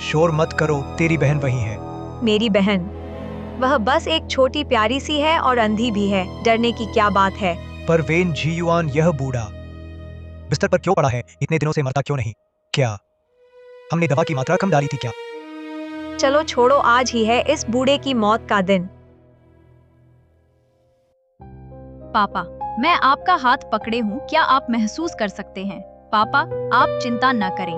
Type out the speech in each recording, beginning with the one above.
शोर मत करो, तेरी बहन वही है। मेरी बहन? वह बस एक छोटी प्यारी सी है और अंधी भी है, डरने की क्या बात है। पर वेन जीयुआन, यह बूढ़ा बिस्तर पर क्यों पड़ा है? इतने दिनों से मरता क्यों नहीं? क्या हमने दवा की मात्रा कम डाली थी क्या? चलो छोड़ो, आज ही है इस बूढ़े की मौत का दिन। पापा, मैं आपका हाथ पकड़े हूँ, क्या आप महसूस कर सकते हैं? पापा, आप चिंता न करें।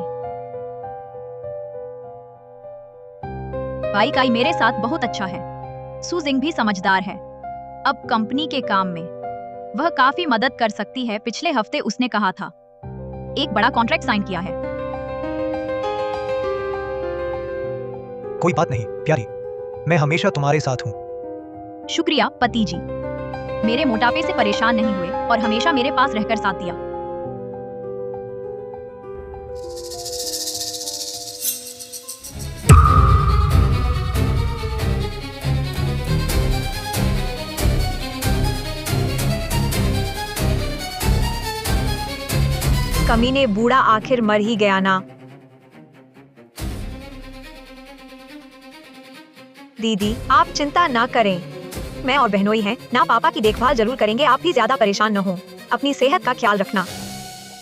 भाई काई मेरे साथ बहुत अच्छा है। सुजिंग भी समझदार है। अब कंपनी के काम में वह काफी मदद कर सकती है। पिछले हफ्ते उसने कहा था एक बड़ा कॉन्ट्रैक्ट साइन किया है। कोई बात नहीं प्यारी, मैं हमेशा तुम्हारे साथ हूँ। शुक्रिया पति जी, मेरे मोटापे से परेशान नहीं हुए और हमेशा मेरे पास रहकर साथ दिया। कमीने बूढ़ा आखिर मर ही गया ना। दीदी आप चिंता ना करें, मैं और बहनोई हैं ना, पापा की देखभाल जरूर करेंगे। आप भी ज्यादा परेशान न हो, अपनी सेहत का ख्याल रखना।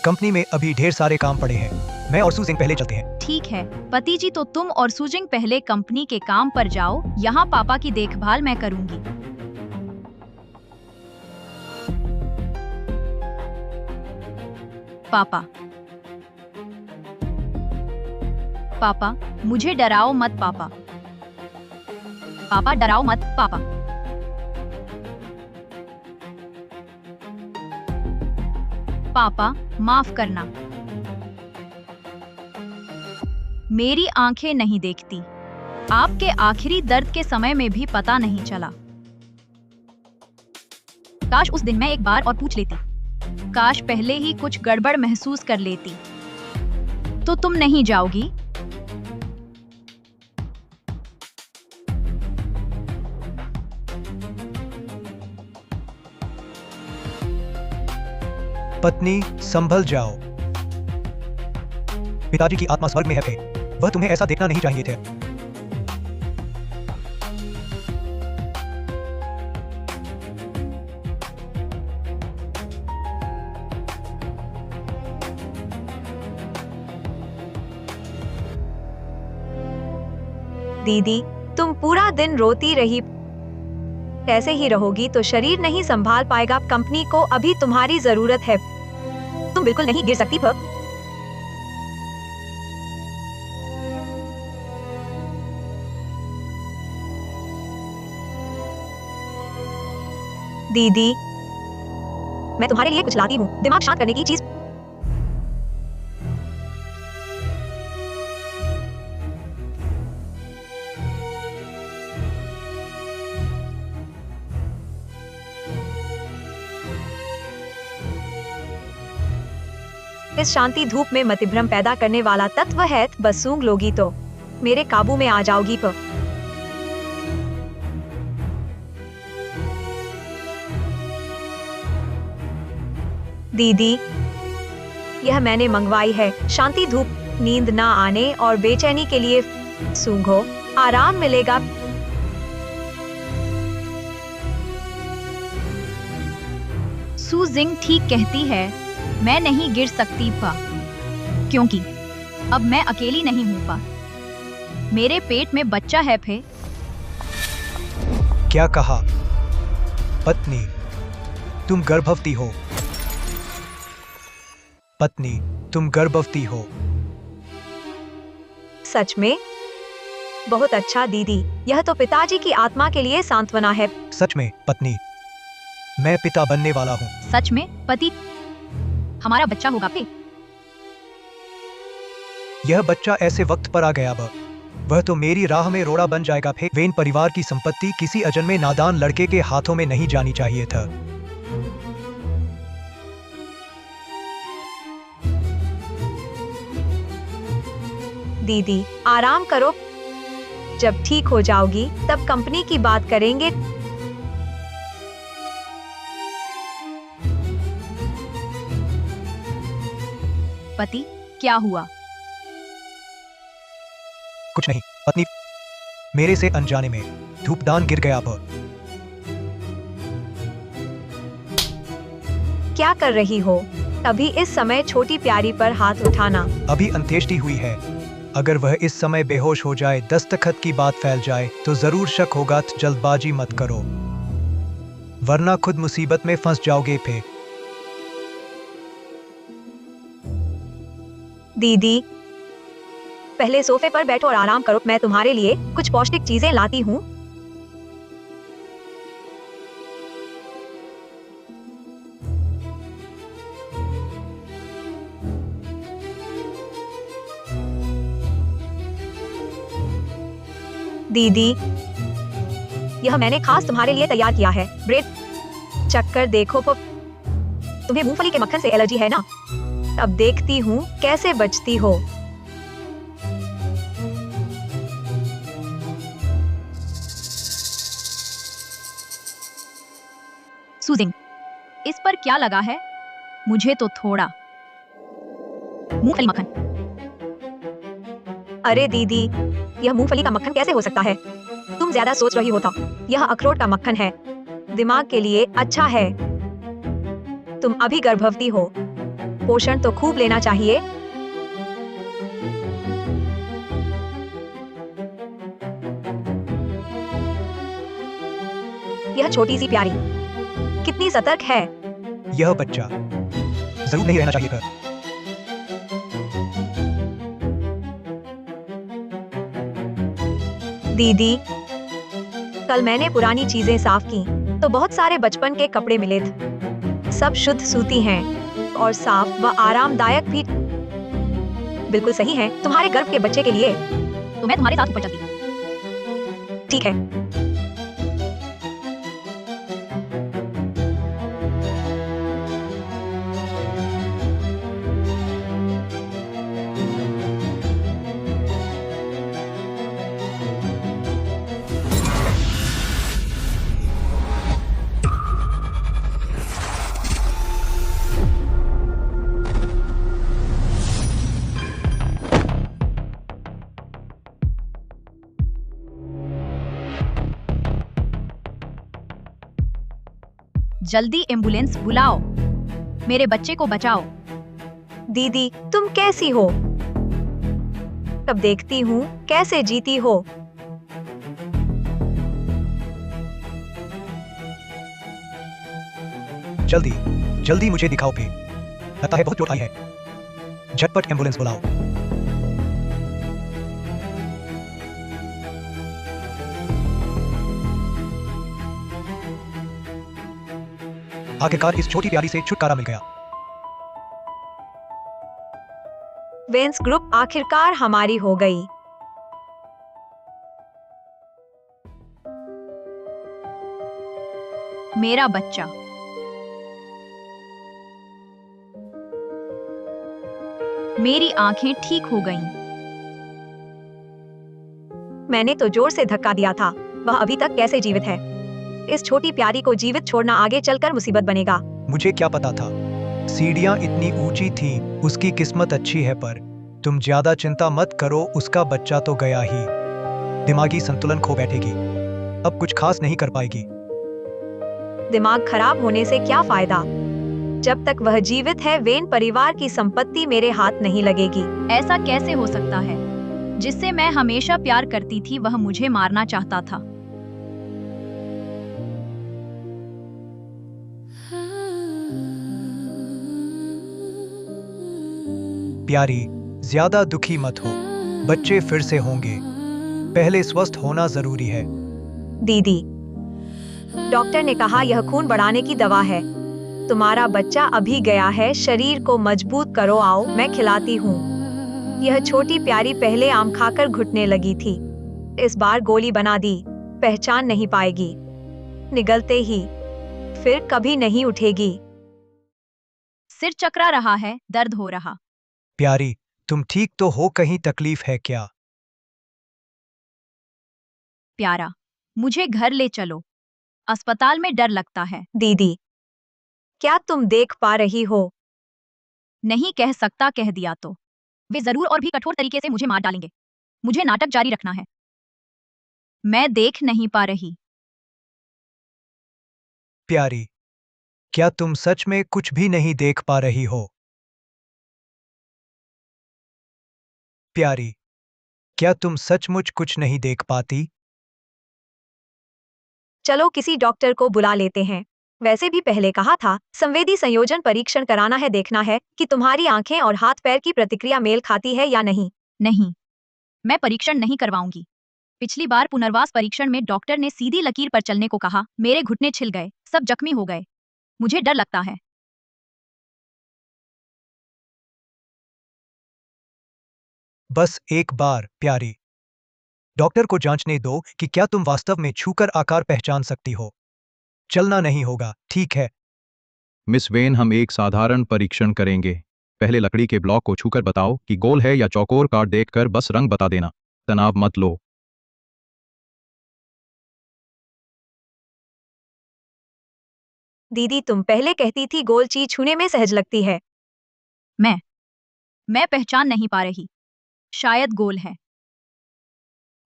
कंपनी में अभी ढेर सारे काम पड़े हैं, मैं और सुजिंग पहले चलते हैं। ठीक है पति जी, तो तुम और सुजिंग पहले कंपनी के काम पर जाओ, यहाँ पापा की देखभाल मैं करूंगी। पापा, पापा मुझे डराओ मत पापा। पापा डराओ मत पापा। पापा माफ करना, मेरी आंखें नहीं देखती। आपके आखिरी दर्द के समय में भी पता नहीं चला। काश उस दिन मैं एक बार और पूछ लेती, काश पहले ही कुछ गड़बड़ महसूस कर लेती। तो तुम नहीं जाओगी? पत्नी संभल जाओ, पिताजी की आत्मा स्वर्ग में है फे, वह तुम्हें ऐसा देखना नहीं चाहिए थे। दीदी तुम पूरा दिन रोती रही, ऐसे ही रहोगी तो शरीर नहीं संभाल पाएगा। कंपनी को अभी तुम्हारी जरूरत है, तुम बिल्कुल नहीं गिर सकती। दीदी मैं तुम्हारे लिए कुछ लाती हूँ, दिमाग शांत करने की चीज। इस शांति धूप में मतिभ्रम पैदा करने वाला तत्व है, बस सूंघ लोगी तो मेरे काबू में आ जाओगी। दीदी यह मैंने मंगवाई है, शांति धूप, नींद ना आने और बेचैनी के लिए। सूंघो, आराम मिलेगा। सुजिंग ठीक कहती है, मैं नहीं गिर सकती पा, क्योंकि अब मैं अकेली नहीं हूँ पा, मेरे पेट में बच्चा है फे। क्या कहा? पत्नी तुम गर्भवती हो। पत्नी तुम गर्भवती हो। सच में? बहुत अच्छा दीदी, यह तो पिताजी की आत्मा के लिए सांत्वना है। सच में पत्नी, मैं पिता बनने वाला हूँ। सच में पति, हमारा बच्चा होगा पे। यह बच्चा ऐसे वक्त पर आ गया, वह तो मेरी राह में रोड़ा बन जाएगा। फे वेन परिवार की संपत्ति किसी अजन्मे नादान लड़के के हाथों में नहीं जानी चाहिए था। दीदी आराम करो, जब ठीक हो जाओगी तब कंपनी की बात करेंगे। पति क्या हुआ? कुछ नहीं पत्नी, मेरे से अनजाने में धूपदान गिर गया। अब क्या कर रही हो? अभी इस समय छोटी प्यारी पर हाथ उठाना। अभी अंत्येष्टि हुई है। अगर वह इस समय बेहोश हो जाए, दस्तखत की बात फैल जाए तो जरूर शक होगा। जल्दबाजी मत करो, वरना खुद मुसीबत में फंस जाओगे। फिर दीदी, पहले सोफे पर बैठो और आराम करो। मैं तुम्हारे लिए कुछ पौष्टिक चीजें लाती हूँ। दीदी, यह मैंने खास तुम्हारे लिए तैयार किया है। ब्रेड चक्कर देखो। तुम्हें मूंगफली के मक्खन से एलर्जी है ना? अब देखती हूँ कैसे बचती हो। सूजिंग, इस पर क्या लगा है? मुझे तो थोड़ा मूंगफली मक्खन। अरे दीदी, यह मूंगफली का मक्खन कैसे हो सकता है? तुम ज्यादा सोच रही हो था। यह अखरोट का मक्खन है, दिमाग के लिए अच्छा है। तुम अभी गर्भवती हो, पोषण तो खूब लेना चाहिए। यह छोटी सी प्यारी कितनी सतर्क है। यह बच्चा जरूर नहीं रहना चाहिए कर। दीदी, कल मैंने पुरानी चीजें साफ की तो बहुत सारे बचपन के कपड़े मिले थे। सब शुद्ध सूती हैं और साफ व आरामदायक भी। बिल्कुल सही है तुम्हारे गर्भ के बच्चे के लिए। तो मैं तुम्हारे साथ ऊपर चलती हूँ। ठीक है। जल्दी एम्बुलेंस बुलाओ, मेरे बच्चे को बचाओ। दीदी, तुम कैसी हो? अब देखती हूँ कैसे जीती हो। जल्दी जल्दी मुझे दिखाओ। भी लगता है बहुत चोट आई है। झटपट एम्बुलेंस बुलाओ। आखिरकार इस छोटी प्यारी से छुटकारा मिल गया। वेंस ग्रुप आखिरकार हमारी हो गई। मेरा बच्चा। मेरी आंखें ठीक हो गईं। मैंने तो जोर से धक्का दिया था। वह अभी तक कैसे जीवित है? इस छोटी प्यारी को जीवित छोड़ना आगे चलकर मुसीबत बनेगा। मुझे क्या पता था सीढ़ियां इतनी ऊंची थीं। उसकी किस्मत अच्छी है। पर तुम ज्यादा चिंता मत करो, उसका बच्चा तो गया ही। दिमागी संतुलन खो बैठेगी, अब कुछ खास नहीं कर पाएगी। दिमाग खराब होने से क्या फायदा? जब तक वह जीवित है, वेन परिवार की संपत्ति मेरे हाथ नहीं लगेगी। ऐसा कैसे हो सकता है? जिससे मैं हमेशा प्यार करती थी वह मुझे मारना चाहता था। प्यारी, ज्यादा दुखी मत हो, बच्चे फिर से होंगे। पहले स्वस्थ होना जरूरी है। दीदी, डॉक्टर ने कहा यह खून बढ़ाने की दवा है। तुम्हारा बच्चा अभी गया है, शरीर को मजबूत करो। आओ मैं खिलाती हूँ। यह छोटी प्यारी पहले आम खाकर घुटने लगी थी, इस बार गोली बना दी। पहचान नहीं पाएगी, निगलते ही फिर कभी नहीं उठेगी। सिर चकरा रहा है, दर्द हो रहा। प्यारी, तुम ठीक तो हो? कहीं तकलीफ है क्या? प्यारा, मुझे घर ले चलो, अस्पताल में डर लगता है। दीदी, क्या तुम देख पा रही हो? नहीं कह सकता, कह दिया तो वे जरूर और भी कठोर तरीके से मुझे मार डालेंगे। मुझे नाटक जारी रखना है। मैं देख नहीं पा रही। प्यारी, क्या तुम सच में कुछ भी नहीं देख पा रही हो? प्यारी, क्या तुम सचमुच कुछ नहीं देख पाती? चलो किसी डॉक्टर को बुला लेते हैं। वैसे भी पहले कहा था, संवेदी संयोजन परीक्षण कराना है, देखना है कि तुम्हारी आंखें और हाथ पैर की प्रतिक्रिया मेल खाती है या नहीं। नहीं, मैं परीक्षण नहीं करवाऊंगी। पिछली बार पुनर्वास परीक्षण में डॉक्टर ने सीधी लकीर पर चलने को कहा, मेरे घुटने छिल गए, सब जख्मी हो गए। मुझे डर लगता है। बस एक बार, प्यारी। डॉक्टर को जांचने दो कि क्या तुम वास्तव में छूकर आकार पहचान सकती हो। चलना नहीं होगा, ठीक है? मिस वेन, हम एक साधारण परीक्षण करेंगे। पहले लकड़ी के ब्लॉक को छूकर बताओ कि गोल है या चौकोर। कार्ड देखकर बस रंग बता देना। तनाव मत लो। दीदी, तुम पहले कहती थी गोल चीज छूने में सहज लगती है। मैं मैं पहचान नहीं पा रही। शायद गोल है।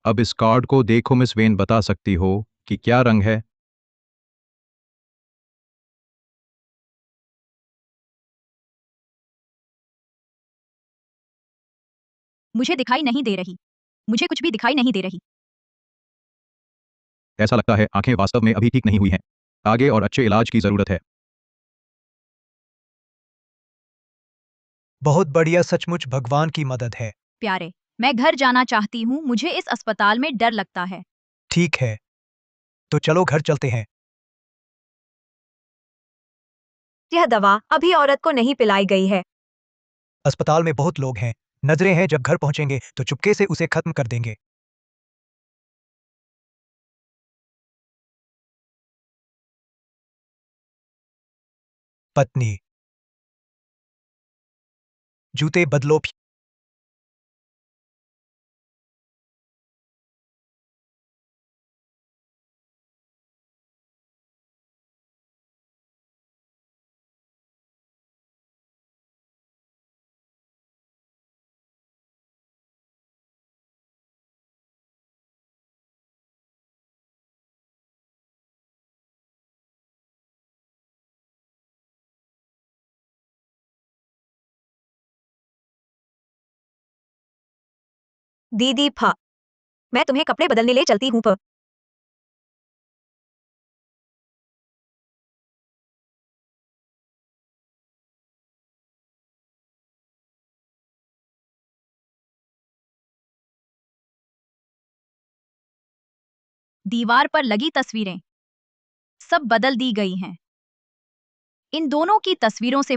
अब इस कार्ड को देखो मिस वेन, बता सकती हो कि क्या रंग है? मुझे दिखाई नहीं दे रही। मुझे कुछ भी दिखाई नहीं दे रही। ऐसा लगता है आंखें वास्तव में अभी ठीक नहीं हुई हैं। आगे और अच्छे इलाज की जरूरत है। बहुत बढ़िया, सचमुच भगवान की मदद है। प्यारे, मैं घर जाना चाहती हूँ। मुझे इस अस्पताल में डर लगता है। ठीक है, तो चलो घर चलते हैं। यह दवा अभी औरत को नहीं पिलाई गई है। अस्पताल में बहुत लोग हैं, नजरें हैं, जब घर पहुंचेंगे तो चुपके से उसे खत्म कर देंगे। पत्नी, जूते बदलो। दीदी फ मैं तुम्हें कपड़े बदलने ले चलती हूँ। दीवार पर लगी तस्वीरें सब बदल दी गई हैं। इन दोनों की तस्वीरों से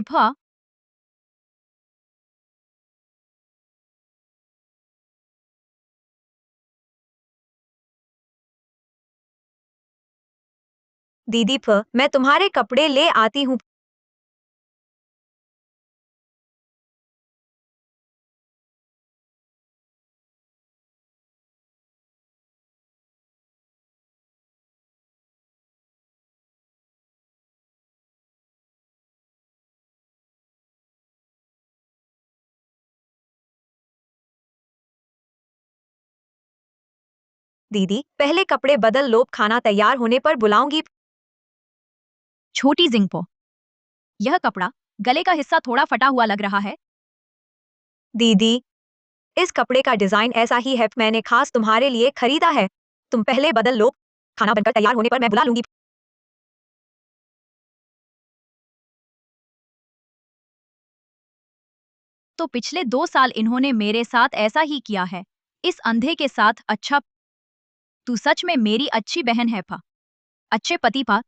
दीदी फ मैं तुम्हारे कपड़े ले आती हूँ। दीदी, पहले कपड़े बदल लो, खाना तैयार होने पर बुलाऊंगी। छोटी जिंगपो, यह कपड़ा गले का हिस्सा थोड़ा फटा हुआ लग रहा है। दीदी, इस कपड़े का डिजाइन ऐसा ही है, मैंने खास तुम्हारे लिए खरीदा है। तुम पहले बदल लो, खाना बनकर तैयार होने पर मैं बुला लूंगी। तो पिछले 2 साल इन्होंने मेरे साथ ऐसा ही किया है। इस अंधे के साथ। अच्छा, तू सच में मेरी अच्छी बहन है पा। अच्छे पति पा।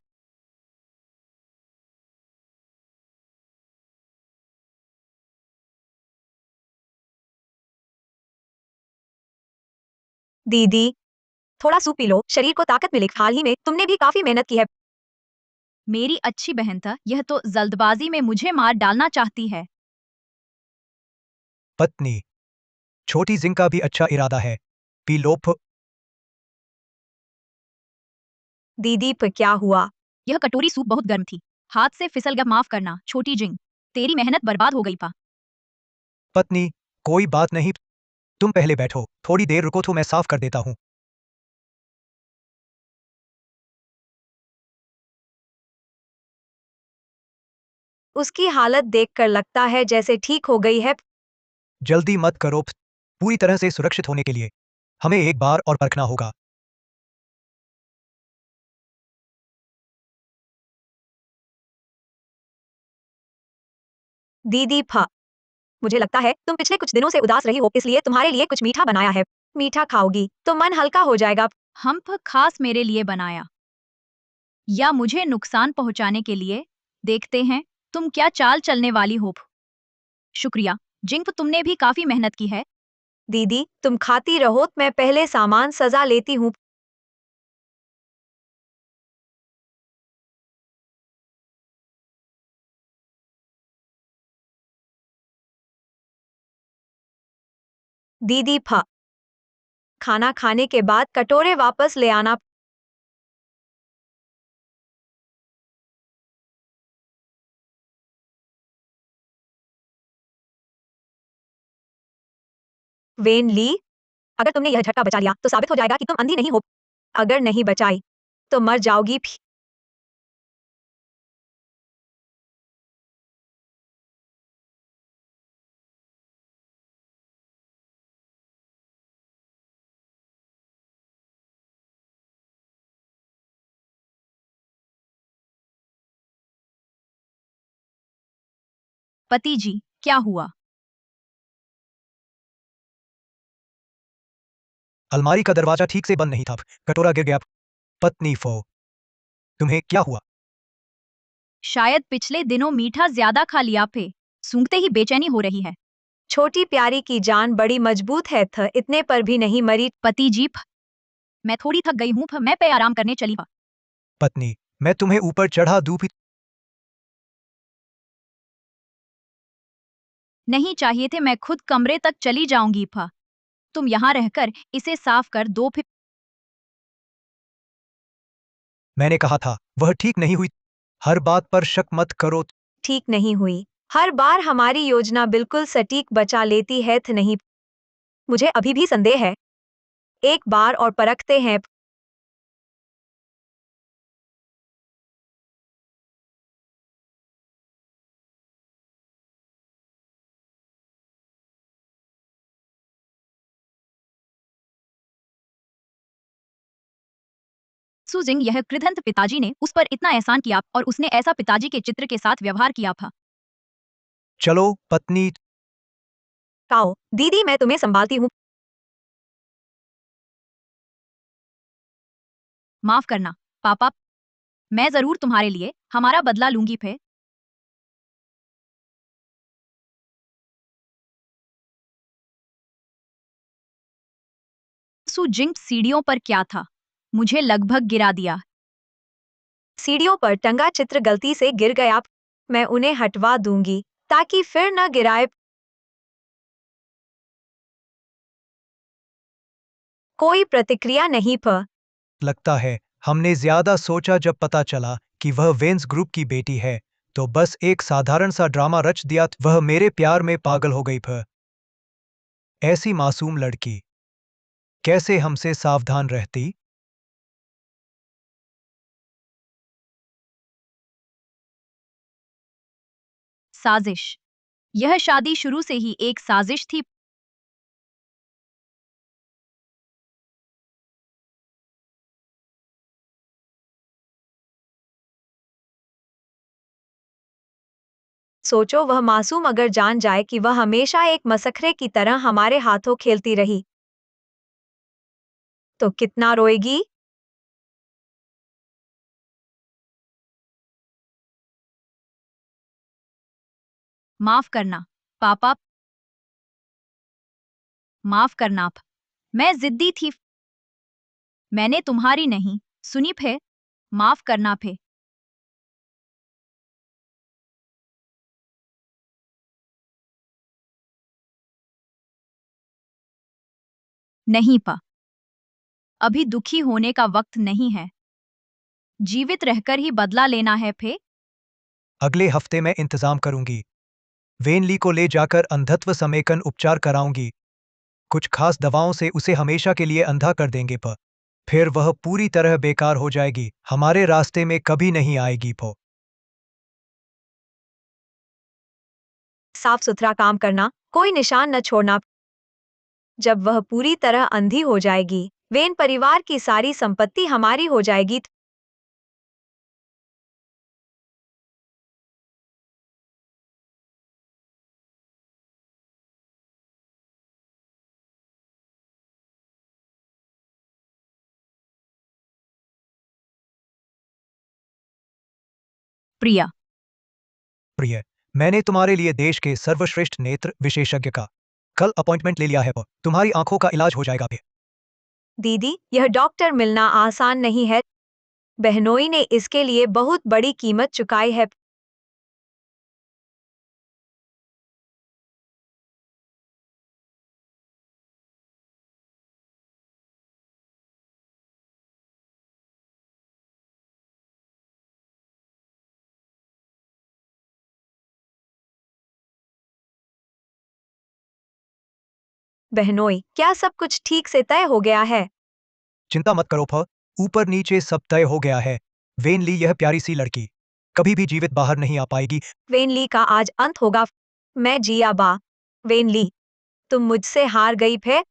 दीदी, थोड़ा सूप पी लो, शरीर को ताकत मिले। हाल ही में तुमने भी काफी मेहनत की है। मेरी अच्छी बहन था, यह तो जल्दबाजी में मुझे मार डालना चाहती है। पत्नी, छोटी जिंग का भी अच्छा इरादा है। P low. दीदी क्या हुआ? यह कटोरी सूप बहुत गर्म थी, हाथ से फिसल गया। माफ करना छोटी जिंग, तेरी मेहनत बर्बाद हो गई पा। पत्नी, कोई बात नहीं, तुम पहले बैठो, थोड़ी देर रुको तो मैं साफ कर देता हूँ। उसकी हालत देखकर लगता है जैसे ठीक हो गई है। जल्दी मत करो, पूरी तरह से सुरक्षित होने के लिए हमें एक बार और परखना होगा। दीदी फा, मुझे लगता है तुम पिछले कुछ दिनों से उदास रही हो, इसलिए तुम्हारे लिए कुछ मीठा बनाया है। मीठा खाओगी तो मन हल्का हो जाएगा। हम खास मेरे लिए बनाया या मुझे नुकसान पहुंचाने के लिए? देखते हैं तुम क्या चाल चलने वाली हो। शुक्रिया जिंक, तुमने भी काफी मेहनत की है। दीदी तुम खाती रहो, मैं पहले सामान सजा लेती हूँ। दीदी फा, खाना खाने के बाद कटोरे वापस ले आना। वेन ली, अगर तुमने यह झटका बचा लिया तो साबित हो जाएगा कि तुम अंधी नहीं हो। अगर नहीं बचाई तो मर जाओगी। पति जी, क्या हुआ? अलमारी का दरवाजा ठीक से बंद नहीं था, कटोरा गिर गया। पत्नी फो, तुम्हें क्या हुआ? शायद पिछले दिनों मीठा ज्यादा खा लिया फे, सूंघते ही बेचैनी हो रही है। छोटी प्यारी की जान बड़ी मजबूत है, इतने पर भी नहीं मरी। पति जी, मैं थोड़ी थक गई हूँ, मैं पे आराम करने चली। पत्नी, मैं तुम्हें ऊपर चढ़ा दूं? नहीं चाहिए थे, मैं खुद कमरे तक चली जाऊंगी। तुम यहाँ रहकर इसे साफ कर दो। फिर मैंने कहा था वह ठीक नहीं हुई। हर बात पर शक मत करो। ठीक नहीं हुई, हर बार हमारी योजना बिल्कुल सटीक बचा लेती है। नहीं, मुझे अभी भी संदेह है। एक बार और परखते हैं। सुजिंग, यह कृदंत पिताजी ने उस पर इतना एहसान किया और उसने ऐसा पिताजी के चित्र के साथ व्यवहार किया था। चलो पत्नी। आओ दीदी, मैं तुम्हें संभालती हूँ। माफ करना पापा, मैं जरूर तुम्हारे लिए हमारा बदला लूंगी। फे सुजिंग, सीढ़ियों पर क्या था? मुझे लगभग गिरा दिया। सीढ़ियों पर टंगा चित्र गलती से गिर गया। मैं उन्हें हटवा दूंगी ताकि फिर न गिराए। कोई प्रतिक्रिया नहीं। लगता है हमने ज्यादा सोचा। जब पता चला कि वह वेंस ग्रुप की बेटी है तो बस एक साधारण सा ड्रामा रच दिया। वह मेरे प्यार में पागल हो गई। ऐसी मासूम लड़की कैसे हमसे सावधान रहती? साजिश, यह शादी शुरू से ही एक साजिश थी। सोचो, वह मासूम अगर जान जाए कि वह हमेशा एक मसखरे की तरह हमारे हाथों खेलती रही तो कितना रोएगी। माफ करना पापा, माफ करना। मैं जिद्दी थी, मैंने तुम्हारी नहीं सुनी। फे माफ करना। फे नहीं पा, अभी दुखी होने का वक्त नहीं है। जीवित रहकर ही बदला लेना है। फे अगले हफ्ते मैं इंतजाम करूंगी। वेनली को ले जाकर अंधत्व समेकन उपचार कराऊंगी। कुछ खास दवाओं से उसे हमेशा के लिए अंधा कर देंगे प फिर वह पूरी तरह बेकार हो जाएगी, हमारे रास्ते में कभी नहीं आएगी प साफ सुथरा काम करना, कोई निशान न छोड़ना। जब वह पूरी तरह अंधी हो जाएगी, वेन परिवार की सारी संपत्ति हमारी हो जाएगी। प्रिया, प्रिय, मैंने तुम्हारे लिए देश के सर्वश्रेष्ठ नेत्र विशेषज्ञ का कल अपॉइंटमेंट ले लिया है प तुम्हारी आंखों का इलाज हो जाएगा। दीदी, यह डॉक्टर मिलना आसान नहीं है। बहनोई ने इसके लिए बहुत बड़ी कीमत चुकाई है। बहनोई, क्या सब कुछ ठीक से तय हो गया है? चिंता मत करो फ ऊपर नीचे सब तय हो गया है। वेन ली यह प्यारी सी लड़की कभी भी जीवित बाहर नहीं आ पाएगी। वेन ली का आज अंत होगा। मैं जिया बा। वेन ली, तुम मुझसे हार गई फिर।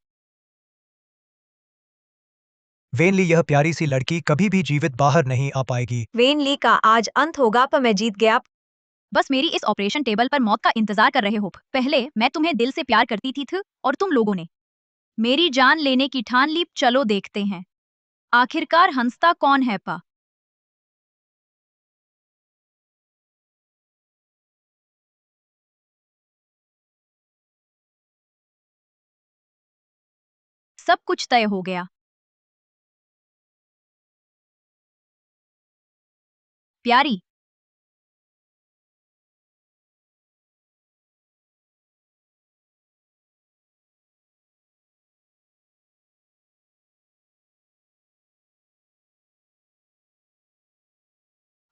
वेन ली यह प्यारी सी लड़की कभी भी जीवित बाहर नहीं आ पाएगी। वेन ली का आज अंत होगा पर मैं जीत गया। बस मेरी इस ऑपरेशन टेबल पर मौत का इंतजार कर रहे हो। पहले मैं तुम्हें दिल से प्यार करती थी और तुम लोगों ने मेरी जान लेने की ठान ली। चलो देखते हैं आखिरकार हंसता कौन है पा। सब कुछ तय हो गया। प्यारी,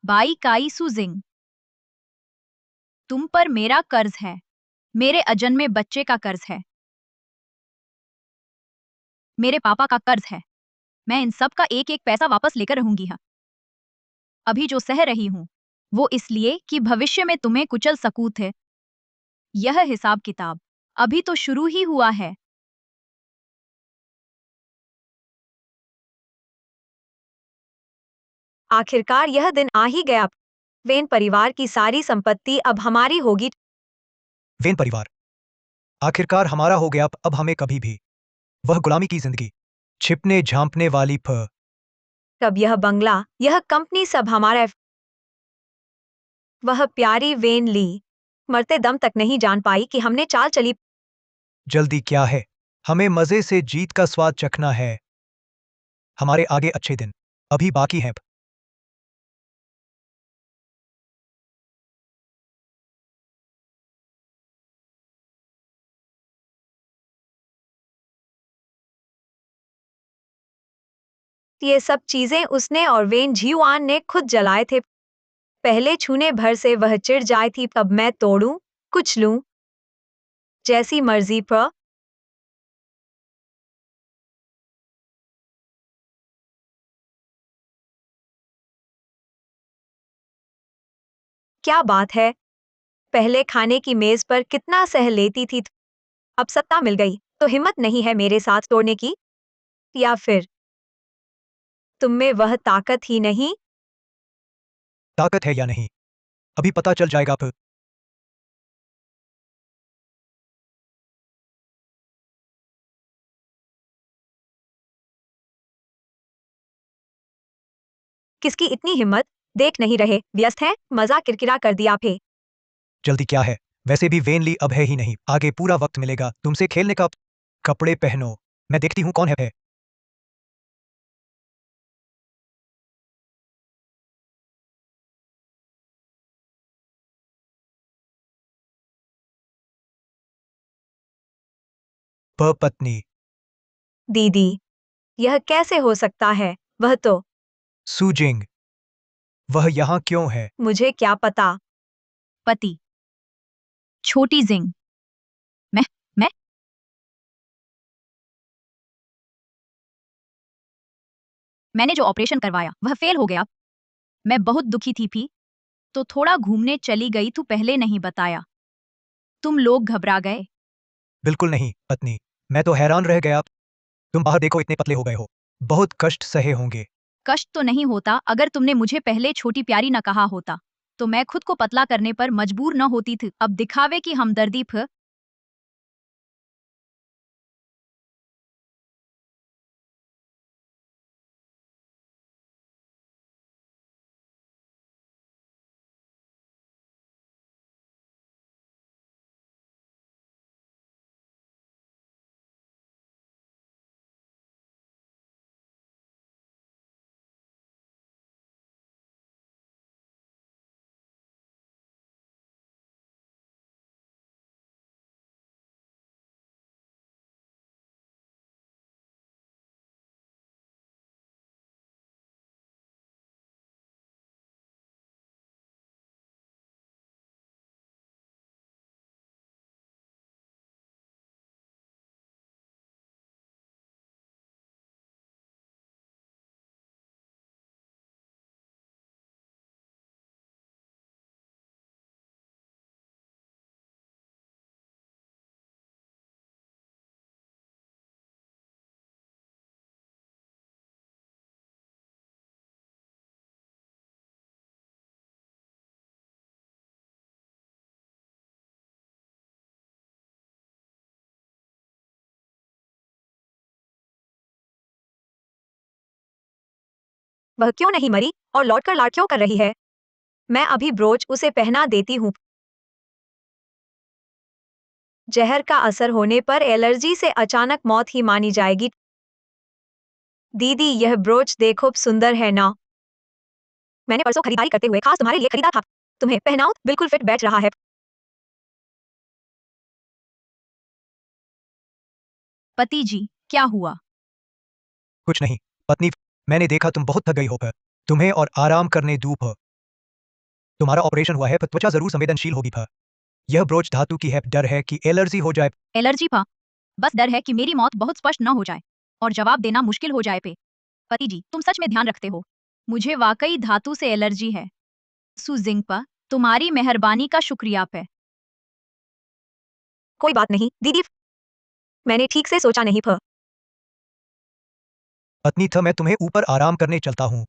बाई काई सुजिंग, तुम पर मेरा कर्ज है, मेरे अजन्मे बच्चे का कर्ज है, मेरे पापा का कर्ज है। मैं इन सब का एक एक पैसा वापस लेकर रहूंगी। हाँ, अभी जो सह रही हूं वो इसलिए कि भविष्य में तुम्हें कुचल सकूं थे। यह हिसाब किताब अभी तो शुरू ही हुआ है। आखिरकार यह दिन आ ही गया। वेन परिवार की सारी संपत्ति अब हमारी होगी। वेन परिवार आखिरकार हमारा हो गया। अब हमें कभी भी वह गुलामी की जिंदगी छिपने झांपने वाली फ कब यह बंगला, यह कंपनी सब हमारा है। वह प्यारी वेन ली मरते दम तक नहीं जान पाई कि हमने चाल चली। जल्दी क्या है, हमें मजे से जीत का स्वाद चखना है। हमारे आगे अच्छे दिन अभी बाकी हैं। ये सब चीजें उसने और वेन झियुआन ने खुद जलाए थे। पहले छूने भर से वह चिढ़ जाई थी। अब मैं तोड़ूं, कुछ लूं, जैसी मर्जी पर। क्या बात है, पहले खाने की मेज पर कितना सह लेती थी। अब सत्ता मिल गई तो हिम्मत नहीं है मेरे साथ तोड़ने की। या फिर तुम में वह ताकत ही नहीं? ताकत है या नहीं अभी पता चल जाएगा। फ किसकी इतनी हिम्मत? देख नहीं रहे व्यस्त हैं? मजा किरकिरा कर दिया फे। जल्दी क्या है, वैसे भी वेन ली अब है ही नहीं, आगे पूरा वक्त मिलेगा तुमसे खेलने का। कपड़े पहनो, मैं देखती हूँ कौन है। पत्नी दीदी, यह कैसे हो सकता है? वह तो सुजिंग, वह यहाँ क्यों है? मुझे क्या पता। पति, छोटी जिंग, मैं मैं मैंने जो ऑपरेशन करवाया वह फेल हो गया। मैं बहुत दुखी थी भी, तो थोड़ा घूमने चली गई तू पहले नहीं बताया। तुम लोग घबरा गए। बिल्कुल नहीं पत्नी, मैं तो हैरान रह गया। तुम बाहर देखो, इतने पतले हो गए हो। बहुत कष्ट सहे होंगे। कष्ट तो नहीं होता अगर तुमने मुझे पहले छोटी प्यारी न कहा होता, तो मैं खुद को पतला करने पर मजबूर न होती थी। अब दिखावे की हमदर्दी फ वह क्यों नहीं मरी और लौटकर लाड क्यों कर रही है? मैं अभी ब्रोच उसे पहना देती हूँ। जहर का असर होने पर एलर्जी से अचानक मौत ही मानी जाएगी। दीदी, यह ब्रोच देखो, सुंदर है ना? मैंने परसों खरीदारी करते हुए खास तुम्हारे लिए खरीदा था। तुम्हें पहनाओ, बिल्कुल फिट बैठ रहा है। पति जी, क्या हुआ? कुछ नहीं पत्नी, मैंने देखा तुम बहुत थक गई हो। तुम्हें और आराम करने दो। तुम्हारा ऑपरेशन हुआ है, त्वचा जरूर संवेदनशील होगी। यह ब्रोच धातु की है, डर है कि एलर्जी हो जाए। एलर्जी पा? बस डर है कि मेरी मौत बहुत स्पष्ट न हो जाए और जवाब देना मुश्किल हो जाए पे। पति जी, तुम सच में ध्यान रखते हो। मुझे वाकई धातु से एलर्जी है। सुजिंगपा, तुम्हारी मेहरबानी का शुक्रिया पे। कोई बात नहीं दीदी, मैंने ठीक से सोचा नहीं। पत्नी था, मैं तुम्हें ऊपर आराम करने चलता हूँ।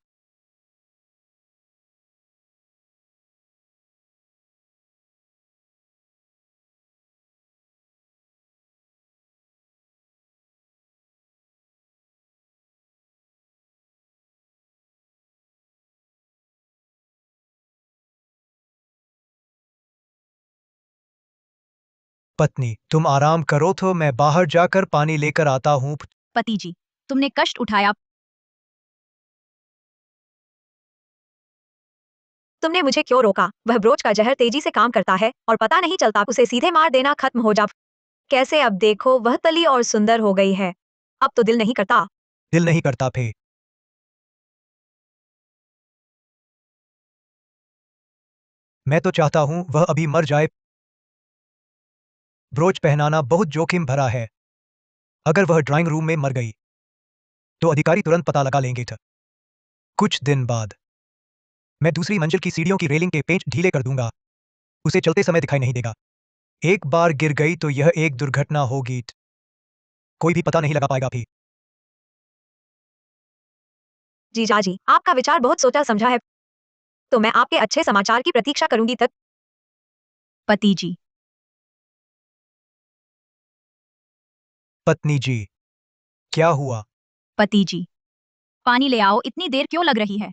पत्नी, तुम आराम करो तो मैं बाहर जाकर पानी लेकर आता हूँ। पति जी, तुमने कष्ट उठाया। तुमने मुझे क्यों रोका? वह ब्रोच का जहर तेजी से काम करता है और पता नहीं चलता, उसे सीधे मार देना, खत्म हो जा। कैसे? अब देखो, वह तली और सुंदर हो गई है। अब तो दिल नहीं करता। दिल नहीं करता फे। मैं तो चाहता हूँ वह अभी मर जाए। ब्रोच पहनाना बहुत जोखिम भरा है। अगर वह ड्राइंग रूम में मर गई तो अधिकारी तुरंत पता लगा लेंगे। कुछ दिन बाद मैं दूसरी मंजिल की सीढ़ियों की रेलिंग के पेंच ढीले कर दूंगा। उसे चलते समय दिखाई नहीं देगा। एक बार गिर गई तो यह एक दुर्घटना होगी। कोई भी पता नहीं लगा पाएगा भी। जीजाजी, आपका विचार बहुत सोचा समझा है। तो मैं आपके अच्छे समाचार की प्रतीक्षा करूंगी तक। पति जी, पत्नी जी, क्या हुआ? पति जी, पानी ले आओ, इतनी देर क्यों लग रही है?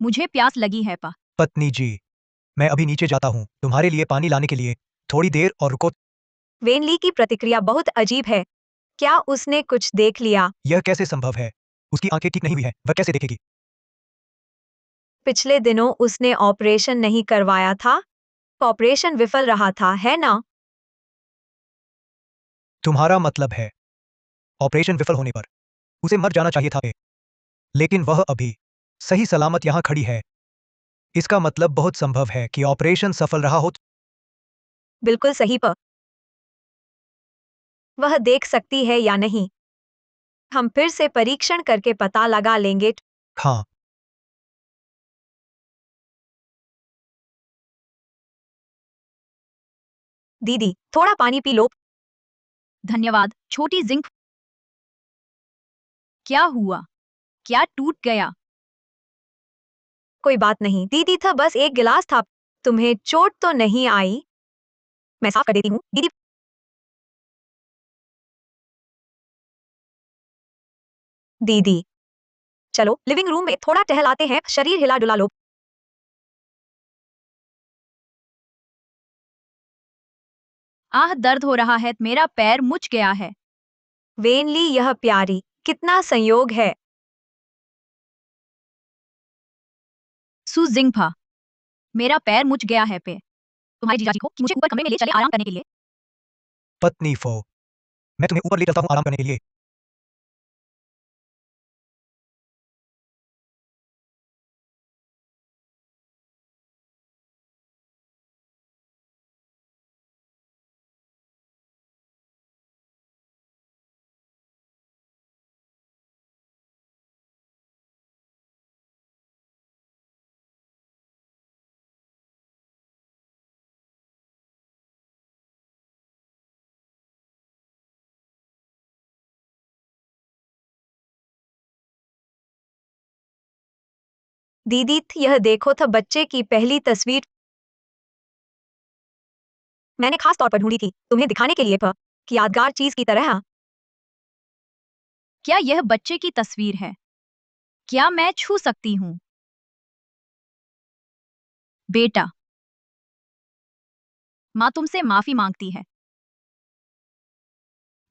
मुझे प्यास लगी है पा। पत्नी जी, मैं अभी नीचे जाता हूँ तुम्हारे लिए पानी लाने के लिए। थोड़ी देर और रुको। वेनली की प्रतिक्रिया बहुत अजीब है। क्या उसने कुछ देख लिया? यह कैसे संभव है? उसकी आंखें ठीक नहीं हुई हैं, वह कैसे देखेगी? पिछले दिनों उसने ऑपरेशन नहीं करवाया था। ऑपरेशन विफल रहा था, है ना? तुम्हारा मतलब है ऑपरेशन विफल होने पर उसे मर जाना चाहिए था लेकिन वह अभी सही सलामत यहाँ खड़ी है। इसका मतलब बहुत संभव है कि ऑपरेशन सफल रहा हो। बिल्कुल सही। वह देख सकती है या नहीं? हम फिर से परीक्षण करके पता लगा लेंगे। हाँ। दीदी थोड़ा पानी पी लो। धन्यवाद छोटी जिंक। क्या हुआ? क्या टूट गया? कोई बात नहीं दीदी, था बस एक गिलास था। तुम्हें चोट तो नहीं आई? मैं साफ कर देती हूँ दीदी। दीदी चलो लिविंग रूम में थोड़ा टहलाते हैं, शरीर हिला डुला लो। आह दर्द हो रहा है, मेरा पैर मुच गया है। वेनली यह प्यारी कितना संयोग है। सु जिंगफा, मेरा पैर मुच गया है पे। तुम्हारे जीजाजी को कि मुझे ऊपर कमरे में ले चले आराम करने के लिए। पत्नी फो, मैं तुम्हें ऊपर ले चलता हूँ आराम करने के लिए। दीदी यह देखो था बच्चे की पहली तस्वीर। मैंने खास तौर पर ढूंढी थी तुम्हें दिखाने के लिए कि यादगार चीज की तरह। क्या यह बच्चे की तस्वीर है? क्या मैं छू सकती हूँ? बेटा, माँ तुमसे माफी मांगती है।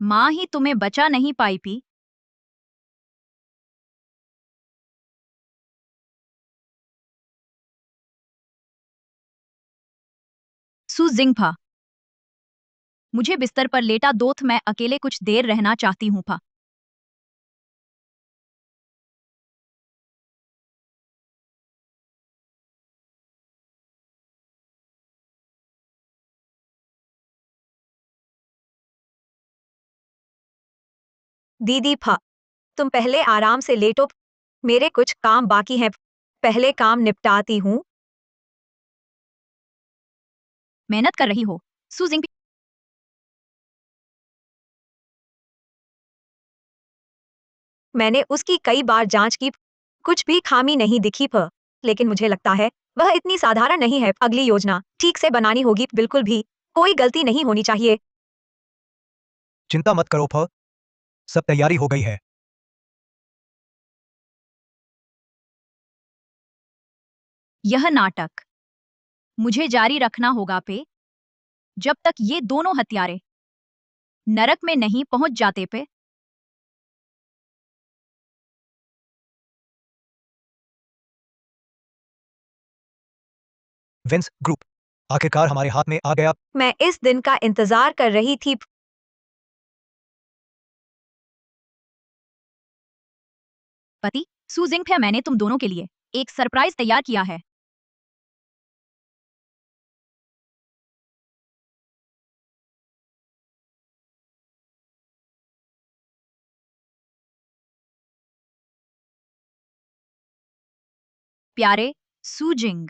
माँ ही तुम्हें बचा नहीं पाई पी। सु जिंगफा, मुझे बिस्तर पर लेटा दोथ, मैं अकेले कुछ देर रहना चाहती हूँ फा। दीदी तुम पहले आराम से लेटो, मेरे कुछ काम बाकी हैं। पहले काम निपटाती हूँ। मेहनत कर रही हो सु जिंग। मैंने उसकी कई बार जांच की, कुछ भी खामी नहीं दिखी लेकिन मुझे लगता है वह इतनी साधारण नहीं है। अगली योजना ठीक से बनानी होगी, बिल्कुल भी कोई गलती नहीं होनी चाहिए। चिंता मत करो फ, सब तैयारी हो गई है। यह नाटक मुझे जारी रखना होगा पे, जब तक ये दोनों हत्यारे नरक में नहीं पहुंच जाते पे। विंस ग्रुप आखिरकार हमारे हाथ में आ गया। मैं इस दिन का इंतजार कर रही थी। पति सु जिंगफा, मैंने तुम दोनों के लिए एक सरप्राइज तैयार किया है। प्यारे सु जिंग,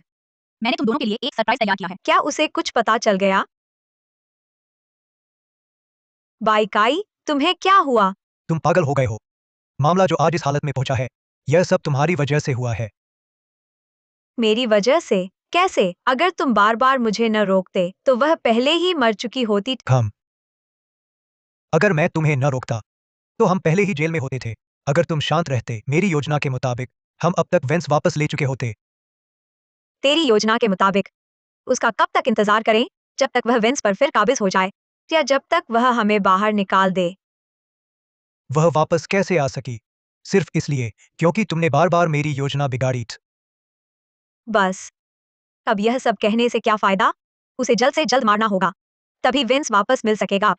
मैंने तुम दोनों के लिए एक सरप्राइज तैयार किया है। क्या उसे कुछ पता चल गया? बाइकाई तुम्हें क्या हुआ? तुम पागल हो गए हो। मामला जो आज इस हालत में पहुंचा है, यह सब तुम्हारी वजह से हुआ है। मेरी वजह से? कैसे? अगर तुम बार बार मुझे न रोकते तो वह पहले ही मर चुकी होती। हम, अगर मैं तुम्हें न रोकता तो हम पहले ही जेल में होते थे। अगर तुम शांत रहते मेरी योजना के मुताबिक, हम अब तक वेंस वापस ले चुके होते। तेरी योजना के मुताबिक उसका कब तक इंतजार करें? जब तक वह वेंस पर फिर काबिज हो जाए, या जब तक वह हमें बाहर निकाल दे? वह वापस कैसे आ सकी? सिर्फ इसलिए क्योंकि तुमने बार बार मेरी योजना बिगाड़ी थी। बस अब यह सब कहने से क्या फायदा? उसे जल्द से जल्द मारना होगा, तभी वेंस वापस मिल सकेगा।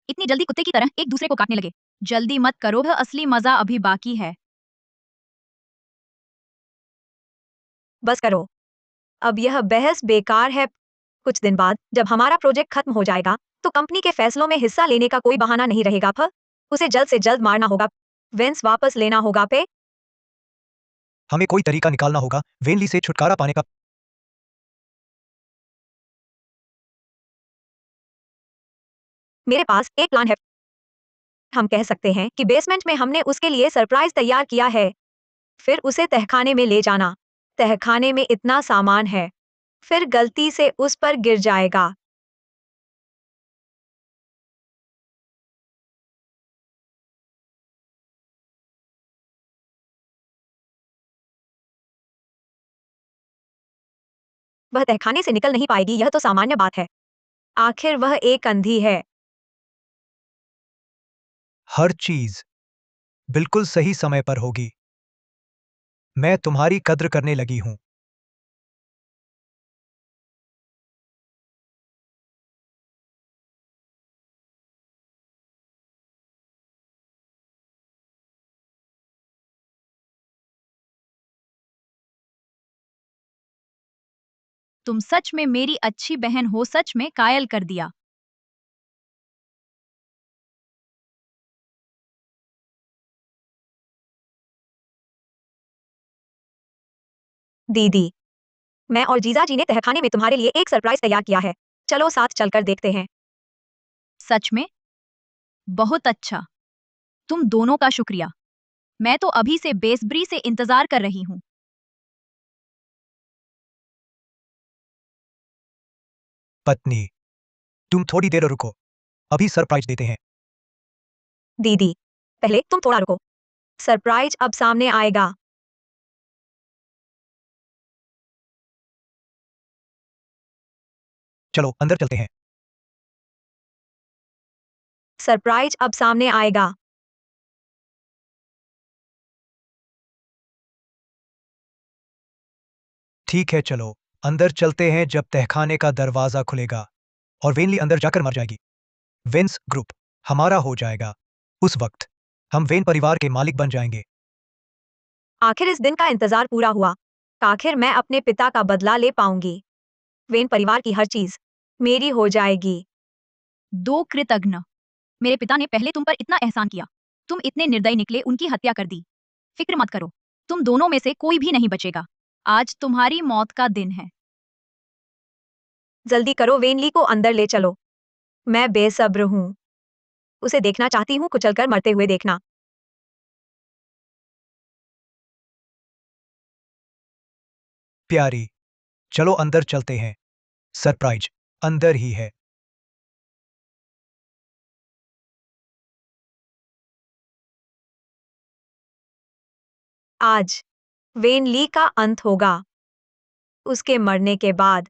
इतनी जल्दी कुत्ते की तरह एक दूसरे को काटने लगे? जल्दी मत करो, वह असली मजा अभी बाकी है। बस करो, अब यह बहस बेकार है। कुछ दिन बाद जब हमारा प्रोजेक्ट खत्म हो जाएगा तो कंपनी के फैसलों में हिस्सा लेने का कोई बहाना नहीं रहेगा। उसे जल्द से जल्द मारना होगा। वेंस वापस लेना होगा पे। हमें कोई तरीका निकालना होगा वेनली से छुटकारा पाने का। मेरे पास एक प्लान है। हम कह सकते हैं कि बेसमेंट में हमने उसके लिए सरप्राइज तैयार किया है। फिर उसे तहखाने में ले जाना। तहखाने में इतना सामान है, फिर गलती से उस पर गिर जाएगा। वह तहखाने से निकल नहीं पाएगी, यह तो सामान्य बात है। आखिर वह एक अंधी है। हर चीज बिल्कुल सही समय पर होगी। मैं तुम्हारी कद्र करने लगी हूं। तुम सच में मेरी अच्छी बहन हो, सच में कायल कर दिया। दीदी, मैं और जीजा जी ने तहखाने में तुम्हारे लिए एक सरप्राइज तैयार किया है। चलो साथ चलकर देखते हैं। सच में? बहुत अच्छा। तुम दोनों का शुक्रिया। मैं तो अभी से बेसब्री से इंतजार कर रही हूँ। पत्नी, तुम थोड़ी देर रुको, अभी सरप्राइज देते हैं। दीदी, पहले तुम थोड़ा रुको। सरप्राइज अब सामने आएगा। चलो अंदर चलते हैं। सरप्राइज अब सामने आएगा। ठीक है, चलो अंदर चलते हैं। जब तहखाने का दरवाजा खुलेगा और वेनली अंदर जाकर मर जाएगी, वेंस ग्रुप हमारा हो जाएगा। उस वक्त हम वेन परिवार के मालिक बन जाएंगे। आखिर इस दिन का इंतजार पूरा हुआ। आखिर मैं अपने पिता का बदला ले पाऊंगी। वेन परिवार की हर चीज मेरी हो जाएगी। दो कृतघ्न। मेरे पिता ने पहले तुम पर इतना एहसान किया, तुम इतने निर्दयी निकले, उनकी हत्या कर दी। फिक्र मत करो, तुम दोनों में से कोई भी नहीं बचेगा। आज तुम्हारी मौत का दिन है। जल्दी करो, वेनली को अंदर ले चलो। मैं बेसब्र हूँ। उसे देखना चाहती हूँ, कुचलकर मरते हुए देखना। प्यारी, चलो अंदर चलते हैं। सरप्राइज अंदर ही है। आज वेन ली का अंत होगा। उसके मरने के बाद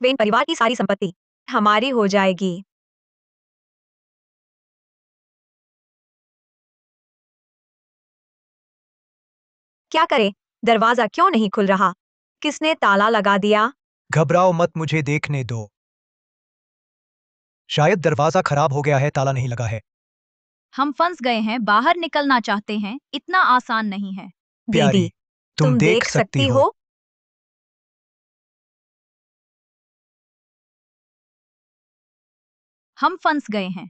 वेन परिवार की सारी संपत्ति हमारी हो जाएगी। क्या करें? दरवाजा क्यों नहीं खुल रहा? किसने ताला लगा दिया? घबराओ मत, मुझे देखने दो। शायद दरवाजा खराब हो गया है, ताला नहीं लगा है। हम फंस गए हैं, बाहर निकलना चाहते हैं, इतना आसान नहीं है। प्यारी, दीदी, तुम तुम देख देख सकती सकती हो। हो। हम फंस गए हैं,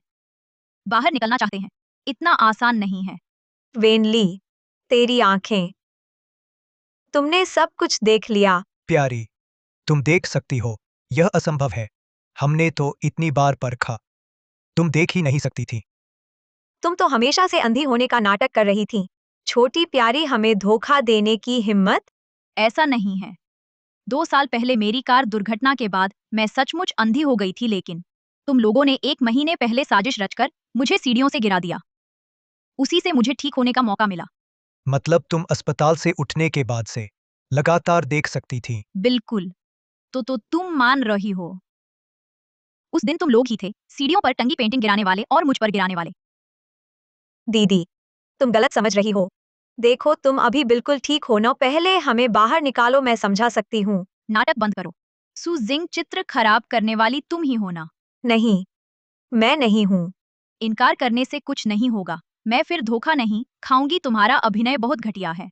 बाहर निकलना चाहते हैं, इतना आसान नहीं है। वेनली, तेरी आंखें, तुमने सब कुछ देख लिया। प्यारी, तुम देख सकती हो। यह असंभव है। हमने तो इतनी बार परखा, तुम देख ही नहीं सकती थी। तुम तो हमेशा से अंधी होने का नाटक कर रही थी। छोटी प्यारी, हमें धोखा देने की हिम्मत। ऐसा नहीं है। 2 साल पहले मेरी कार दुर्घटना के बाद मैं सचमुच अंधी हो गई थी, लेकिन तुम लोगों ने 1 महीने पहले साजिश रचकर मुझे सीढ़ियों से गिरा दिया। उसी से मुझे ठीक होने का मौका मिला। मतलब तुम अस्पताल से उठने के बाद से लगातार देख सकती थी। बिल्कुल। तो तुम मान रही हो? उस दिन तुम लोग ही थे, सीढ़ियों पर टंगी पेंटिंग गिराने वाले और मुझ पर गिराने वाले। दीदी, तुम गलत समझ रही हो। देखो, तुम अभी बिल्कुल ठीक हो ना। पहले हमें बाहर निकालो, मैं समझा सकती हूँ। नाटक बंद करो। सुजिंग, चित्र खराब करने वाली तुम ही हो ना? नहीं, मैं नहीं हूँ। इनकार करने से कुछ नहीं होगा। मैं फिर धोखा नहीं खाऊंगी। तुम्हारा अभिनय बहुत घटिया है।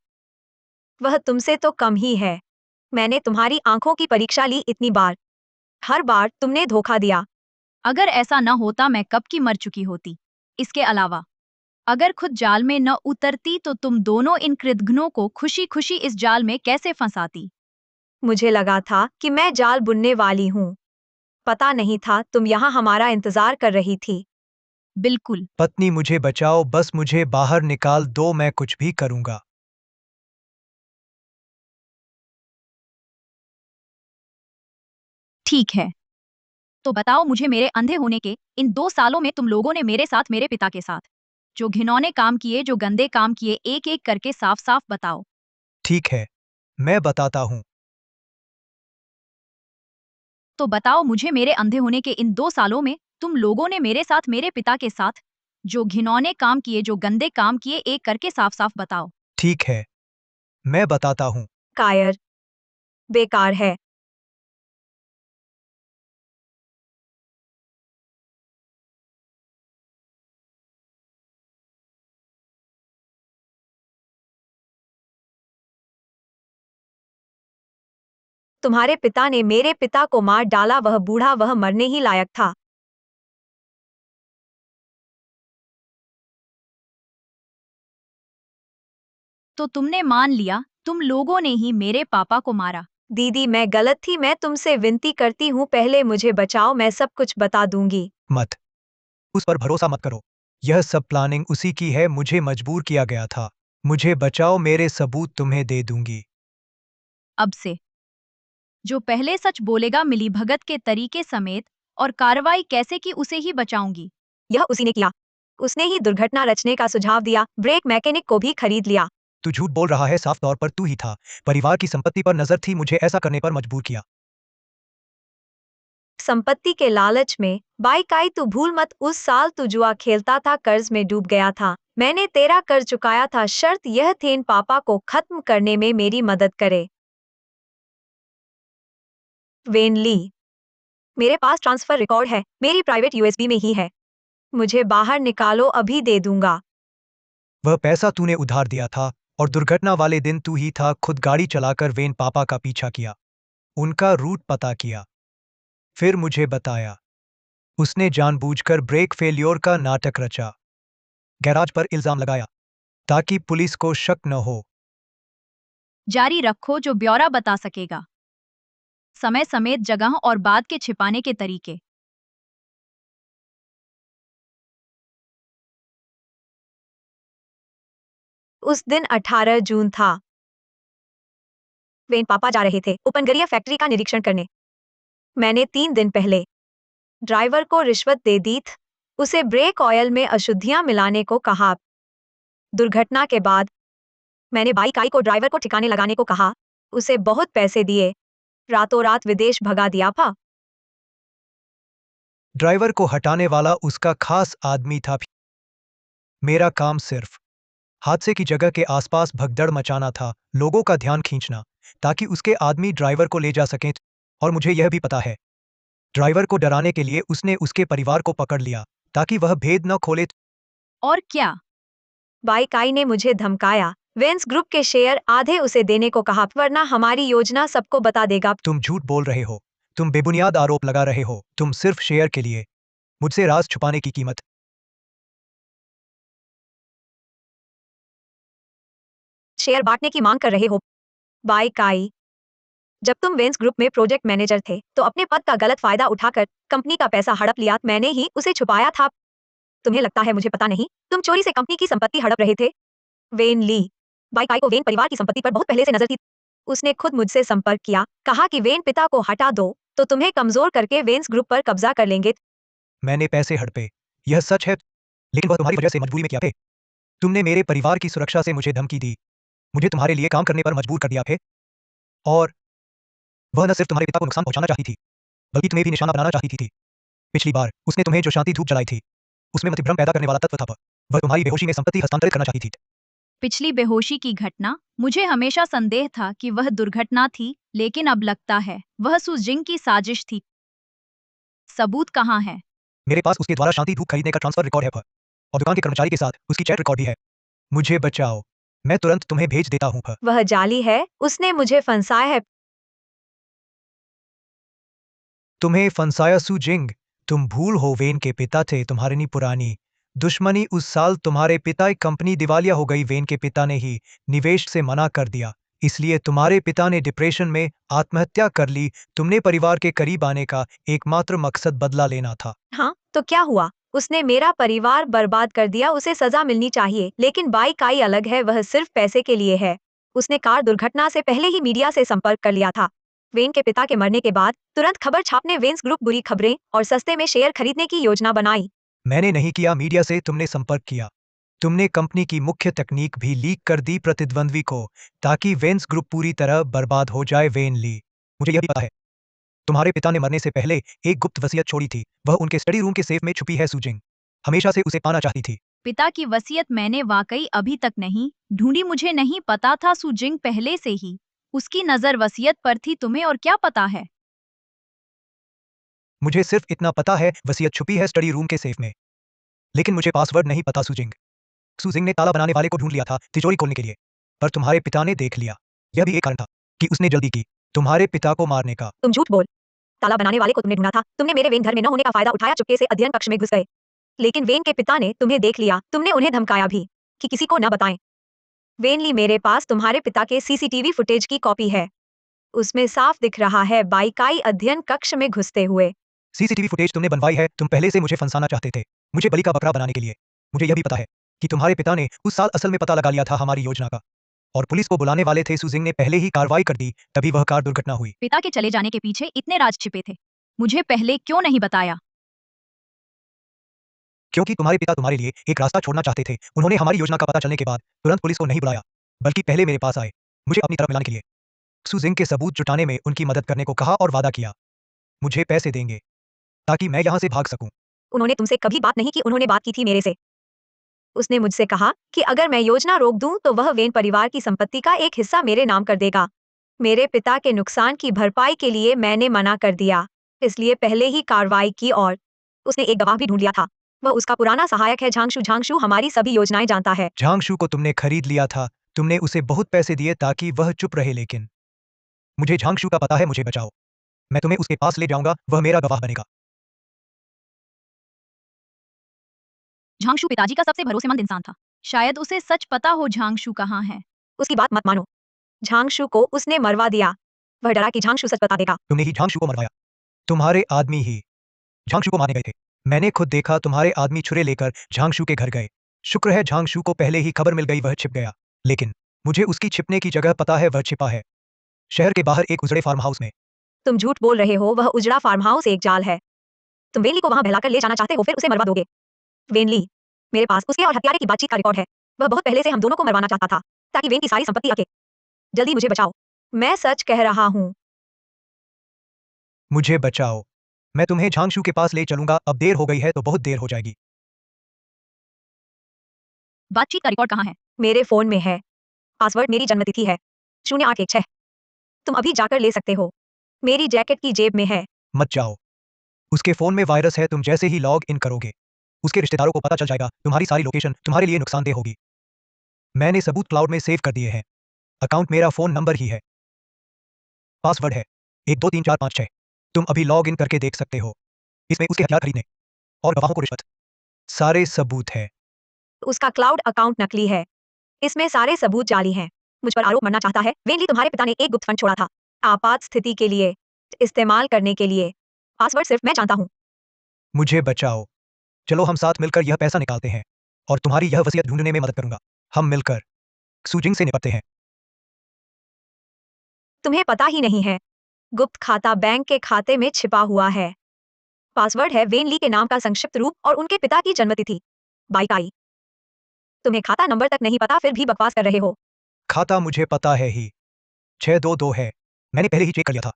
वह तुमसे तो कम ही है। मैंने तुम्हारी आंखों की परीक्षा ली इतनी बार। हर बार तुमने धोखा दिया। अगर ऐसा न होता मैं कब की मर चुकी होती। इसके अलावा अगर खुद जाल में न उतरती तो तुम दोनों इन कृतघ्नों को खुशी खुशी इस जाल में कैसे फंसाती? मुझे लगा था कि मैं जाल बुनने वाली हूँ। पता नहीं था तुम यहाँ हमारा इंतजार कर रही थी। बिल्कुल। पत्नी मुझे बचाओ, बस मुझे बाहर निकाल दो, मैं कुछ भी करूंगा। ठीक है। तो बताओ मुझे, मेरे अंधे होने के इन 2 सालों में तुम लोगों ने मेरे साथ, मेरे पिता के साथ जो घिनौने काम किए, जो गंदे काम किए, एक एक करके साफ साफ बताओ। ठीक है, मैं बताता हूँ। तो बताओ मुझे, मेरे अंधे होने के इन 2 सालों में तुम लोगों ने मेरे साथ, मेरे पिता के साथ जो घिनौने काम किए, जो गंदे काम किए, एक करके साफ साफ बताओ। ठीक है, मैं बताता हूँ। कायर, बेकार है। तुम्हारे पिता ने मेरे पिता को मार डाला, वह बूढ़ा, वह मरने ही लायक था। तो तुमने मान लिया, तुम लोगों ने ही मेरे पापा को मारा। दीदी, मैं गलत थी, मैं तुमसे विनती करती हूँ, पहले मुझे बचाओ, मैं सब कुछ बता दूंगी। मत, उस पर भरोसा मत करो। यह सब प्लानिंग उसी की है, मुझे मजबूर किया गया था। मुझे बचाओ, मेरे सबूत तुम्हें दे दूंगी। अब से जो पहले सच बोलेगा, मिलीभगत के तरीके समेत और कार्रवाई कैसे की, उसे ही बचाऊंगी। यह उसी ने किया। उसने ही दुर्घटना रचने का सुझाव दिया, ब्रेक मैकेनिक को भी खरीद लिया। तू झूठ बोल रहा है, साफ तौर पर तू ही था। परिवार की संपत्ति पर नजर थी, मुझे ऐसा करने पर मजबूर किया। संपत्ति के लालच में बाइक आई, तू भूल मत, उस साल तू जुआ खेलता था, कर्ज में डूब गया था। मैंने तेरा कर्ज चुकाया था, शर्त यह थी इन पापा को खत्म करने में मेरी मदद करे। वेन ली, मेरे पास ट्रांसफर रिकॉर्ड है, मेरी प्राइवेट यूएसबी में ही है। मुझे बाहर निकालो, अभी दे दूंगा। वह पैसा तूने उधार दिया था और दुर्घटना वाले दिन तू ही था, खुद गाड़ी चलाकर वेन पापा का पीछा किया, उनका रूट पता किया, फिर मुझे बताया। उसने जानबूझकर ब्रेक फेल्योर का नाटक रचा, गैराज पर इल्जाम लगाया ताकि पुलिस को शक न हो। जारी रखो, जो ब्यौरा बता सकेगा, समय समेत जगह और बाद के छिपाने के तरीके। उस दिन 18 जून था। वेन पापा जा रहे थे उपनगरीय फैक्ट्री का निरीक्षण करने। मैंने 3 दिन पहले ड्राइवर को रिश्वत दे दी थी, उसे ब्रेक ऑयल में अशुद्धियां मिलाने को कहा। दुर्घटना के बाद मैंने बाइक आई को ड्राइवर को ठिकाने लगाने को कहा, उसे बहुत पैसे दिए, रातों रात विदेश भगा दिया था। ड्राइवर को हटाने वाला उसका खास आदमी था। मेरा काम सिर्फ हादसे की जगह के आसपास भगदड़ मचाना था, लोगों का ध्यान खींचना, ताकि उसके आदमी ड्राइवर को ले जा सकें। और मुझे यह भी पता है, ड्राइवर को डराने के लिए उसने उसके परिवार को पकड़ लिया ताकि वह भेद न खोले। और क्या? बाइक आई ने मुझे धमकाया, वेंस ग्रुप के शेयर आधे उसे देने को कहा, वरना हमारी योजना सबको बता देगा। तुम झूठ बोल रहे हो, तुम बेबुनियाद आरोप लगा रहे हो, तुम सिर्फ शेयर के लिए मुझसे राज छुपाने की कीमत। शेयर बांटने की मांग कर रहे हो। बाइक आई, जब तुम वेंस ग्रुप में प्रोजेक्ट मैनेजर थे तो अपने पद का गलत फायदा उठाकर कंपनी का पैसा हड़प लिया, मैंने ही उसे छुपाया था। तुम्हें लगता है मुझे पता नहीं? तुम चोरी से कंपनी की संपत्ति हड़प रहे थे। वेन ली, बाइक आई को वेन परिवार की संपत्ति पर बहुत पहले से नजर थी। उसने खुद मुझसे संपर्क किया, कहा कि वेन पिता को हटा दो तो तुम्हें कमजोर करके वेंस ग्रुप पर कब्जा कर लेंगे। मैंने पैसे हड़पे, यह सच है, लेकिन वह तुम्हारी वजह से मजबूरी में किया थे। तुमने मेरे परिवार की सुरक्षा से मुझे धमकी दी, मुझे तुम्हारे लिए काम करने पर मजबूर कर दिया थे। और वह न सिर्फ तुम्हारे पिता को नुकसान पहुंचाना चाहती थी, बल्कि तुम्हें भी निशाना बनाना चाहती थी। पिछली बार उसने तुम्हें जो शांति धूप जलाई थी, उसमें मतिभ्रम पैदा करने वाला तत्व था। वह तुम्हारी बेहोशी में संपत्ति हस्तांतरित करना चाहती थी। पिछली बेहोशी की घटना, मुझे हमेशा संदेह था कि वह दुर्घटना थी, लेकिन अब लगता है वह सुजिंग की साजिश थी। सबूत कहाँ है? मेरे पास उसके द्वारा शांति धूप खरीदने का ट्रांसफर रिकॉर्ड है और दुकान के कर्मचारी के साथ उसकी चैट रिकॉर्ड भी है। मुझे बचाओ, मैं तुरंत तुम्हें भेज देता हूँ। वह जाली है, उसने मुझे फंसाया है। तुम्हें फंसाया सुजिंग, तुम भूल हो वेन के पिता थे तुम्हारी पुरानी दुश्मनी उस साल तुम्हारे पिता की कंपनी दिवालिया हो गई। वेन के पिता ने ही निवेश से मना कर दिया, इसलिए तुम्हारे पिता ने डिप्रेशन में आत्महत्या कर ली। तुमने परिवार के करीब आने का एकमात्र मकसद बदला लेना था। हाँ, तो क्या हुआ? उसने मेरा परिवार बर्बाद कर दिया, उसे सजा मिलनी चाहिए। लेकिन बाइकाई अलग है, वह सिर्फ पैसे के लिए है। उसने कार दुर्घटना से पहले ही मीडिया से संपर्क कर लिया था। वेन के पिता के मरने के बाद तुरंत खबर छापने वेन्स ग्रुप बुरी खबरें और सस्ते में शेयर खरीदने की योजना बनाई। मैंने नहीं किया, मीडिया से तुमने संपर्क किया। तुमने कंपनी की मुख्य तकनीक भी लीक कर दी प्रतिद्वंद्वी को, ताकि वेन्स ग्रुप पूरी तरह बर्बाद हो जाए। वेन ली, मुझे यह भी पता है तुम्हारे पिता ने मरने से पहले एक गुप्त वसीयत छोड़ी थी। वह उनके स्टडी रूम के सेफ में छुपी है। सुजिंग हमेशा से उसे पाना चाहती थी। पिता की वसीयत मैंने वाकई अभी तक नहीं ढूंढी। मुझे नहीं पता था सुजिंग पहले से ही उसकी नजर वसीयत पर थी। तुम्हें और क्या पता है? मुझे सिर्फ इतना पता है, वसीयत छुपी है स्टडी रूम के सेफ में। लेकिन मुझे पासवर्ड नहीं पता। सुजिंग सुजिंग ने ताला बनाने वाले को ढूंढ लिया था तिजोरी खोलने के लिए, पर तुम्हारे पिता ने देख लिया। यह भी एक कारण था कि उसने जल्दी की तुम्हारे पिता को मारने का। तुम झूठ बोल। ताला बनाने वाले को तुमने ढूंढा था। तुमने मेरे वेन घर में न होने का फायदा उठाया, चुपके से अध्ययन कक्ष में घुस गए। लेकिन वेन के पिता ने तुम्हें देख लिया। तुमने उन्हें धमकाया भी कि किसी को न बताएं। वेनली, मेरे पास तुम्हारे पिता के सीसीटीवी फुटेज की कॉपी है। उसमें साफ दिख रहा है बाइकाई अध्ययन कक्ष में घुसते हुए। सीसीटीवी फुटेज तुमने बनवाई है। तुम पहले से मुझे फंसाना चाहते थे, मुझे बलि का बकरा बनाने के लिए। मुझे यह भी पता है कि तुम्हारे पिता ने उस साल असल में पता लगा लिया था हमारी योजना का, और पुलिस को बुलाने वाले थे। सुजिंग ने पहले ही कार्रवाई कर दी, तभी वह कार दुर्घटना हुई। पिता के चले जाने के पीछे इतने राज छिपे थे, मुझे पहले क्यों नहीं बताया? क्योंकि तुम्हारे पिता तुम्हारे लिए एक रास्ता छोड़ना चाहते थे। उन्होंने हमारी योजना का पता चलने के बाद तुरंत पुलिस को नहीं बुलाया, बल्कि पहले मेरे पास आए, मुझे अपनी तरफ मिलाने के लिए। सुजिंग के सबूत जुटाने में उनकी मदद करने को कहा और वादा किया मुझे पैसे देंगे ताकि मैं यहाँ से भाग सकूं। उन्होंने तुमसे कभी बात नहीं की, उन्होंने बात की थी मेरे से। उसने मुझसे कहा कि अगर मैं योजना रोक दूं तो वह वेन परिवार की संपत्ति का एक हिस्सा मेरे नाम कर देगा। मेरे पिता के नुकसान की भरपाई के लिए मैंने मना कर दिया, इसलिए पहले ही कार्रवाई की और उसने एक गवाह भी ढूंढ लिया था। वह उसका पुराना सहायक है झांगशु। झांगशु हमारी सभी योजनाएं जानता है। झांगशु को तुमने खरीद लिया था। तुमने उसे बहुत पैसे दिए ताकि वह चुप रहे, लेकिन मुझे झांगशु का पता है। मुझे बचाओ, मैं तुम्हें उसके पास ले जाऊंगा, वह मेरा गवाह बनेगा। झांगशु पिताजी का सबसे भरोसेमंद इंसान था। शायद उसे सच पता हो झांगशु कहाँ है। उसकी बात मत मानो। झांगशु को उसने मरवा दिया। वह डरा कि झांगशु सच बता देगा। तुमने ही झांगशु को मरवाया। तुम्हारे आदमी ही झांगशु को मारने गए थे। मैंने खुद देखा, तुम्हारे आदमी छुरे लेकर झांगशु के घर गए। शुक्र है झांगशु को पहले ही खबर मिल गई, वह छिप गया। लेकिन मुझे उसकी छिपने की जगह पता है, वह छिपा है शहर के बाहर एक उजड़े फार्म हाउस में। तुम झूठ बोल रहे हो। वह उजड़ा फार्म हाउस एक जाल है। तुम वेनली को वहां बहलाकर ले जाना चाहते हो, फिर उसे मरवा दोगे। वेनली, मेरे पास उसके और हत्यारे की बातचीत का रिकॉर्ड है। वह बहुत पहले से हम दोनों को मरवाना चाहता था ताकि वेन की सारी संपत्ति आके। जल्दी मुझे बचाओ, मैं सच कह रहा हूँ। मुझे बचाओ, मैं तुम्हें झांगशु के पास ले चलूंगा। अब देर हो गई है तो बहुत देर हो जाएगी। बातचीत का रिकॉर्ड कहाँ है? मेरे फोन में है। पासवर्ड मेरी जन्मतिथि है 0816। तुम अभी जाकर ले सकते हो, मेरी जैकेट की जेब में है। मत जाओ, उसके फोन में वायरस है। तुम जैसे ही लॉग इन करोगे उसके रिश्तेदारों को पता चल जाएगा। तुम्हारी सारी लोकेशन तुम्हारे लिए नुकसानदेह होगी। मैंने सबूत क्लाउड में सेव कर दिए हैं। अकाउंट मेरा फोन नंबर ही है। पासवर्ड है 123456। तुम अभी लॉग इन करके देख सकते हो। इसमें उसके हथियार खरीदने और गवाहों को रिश्वत, सारे सबूत है। उसका क्लाउड अकाउंट नकली है, इसमें सारे सबूत जाली हैं। मुझ पर आरोप मरना चाहता है। वेनली, तुम्हारे पिता ने एक गुप्त फंड छोड़ा था आपात स्थिति के लिए, इस्तेमाल करने के लिए। पासवर्ड सिर्फ मैं जानता हूँ। मुझे बचाओ, चलो हम साथ मिलकर यह पैसा निकालते हैं और तुम्हारी यह वसीयत ढूंढने में मदद करूंगा। हम मिलकर सुजिंग से निपटते हैं। तुम्हें पता ही नहीं है, गुप्त खाता बैंक के खाते में छिपा हुआ है। पासवर्ड है वेनली के नाम का संक्षिप्त रूप और उनके पिता की जन्मतिथि। बाइकाई, तुम्हें खाता नंबर तक नहीं पता, फिर भी बकवास कर रहे हो। खाता मुझे पता है ही, 622 है। मैंने पहले ही चेक कर लिया था।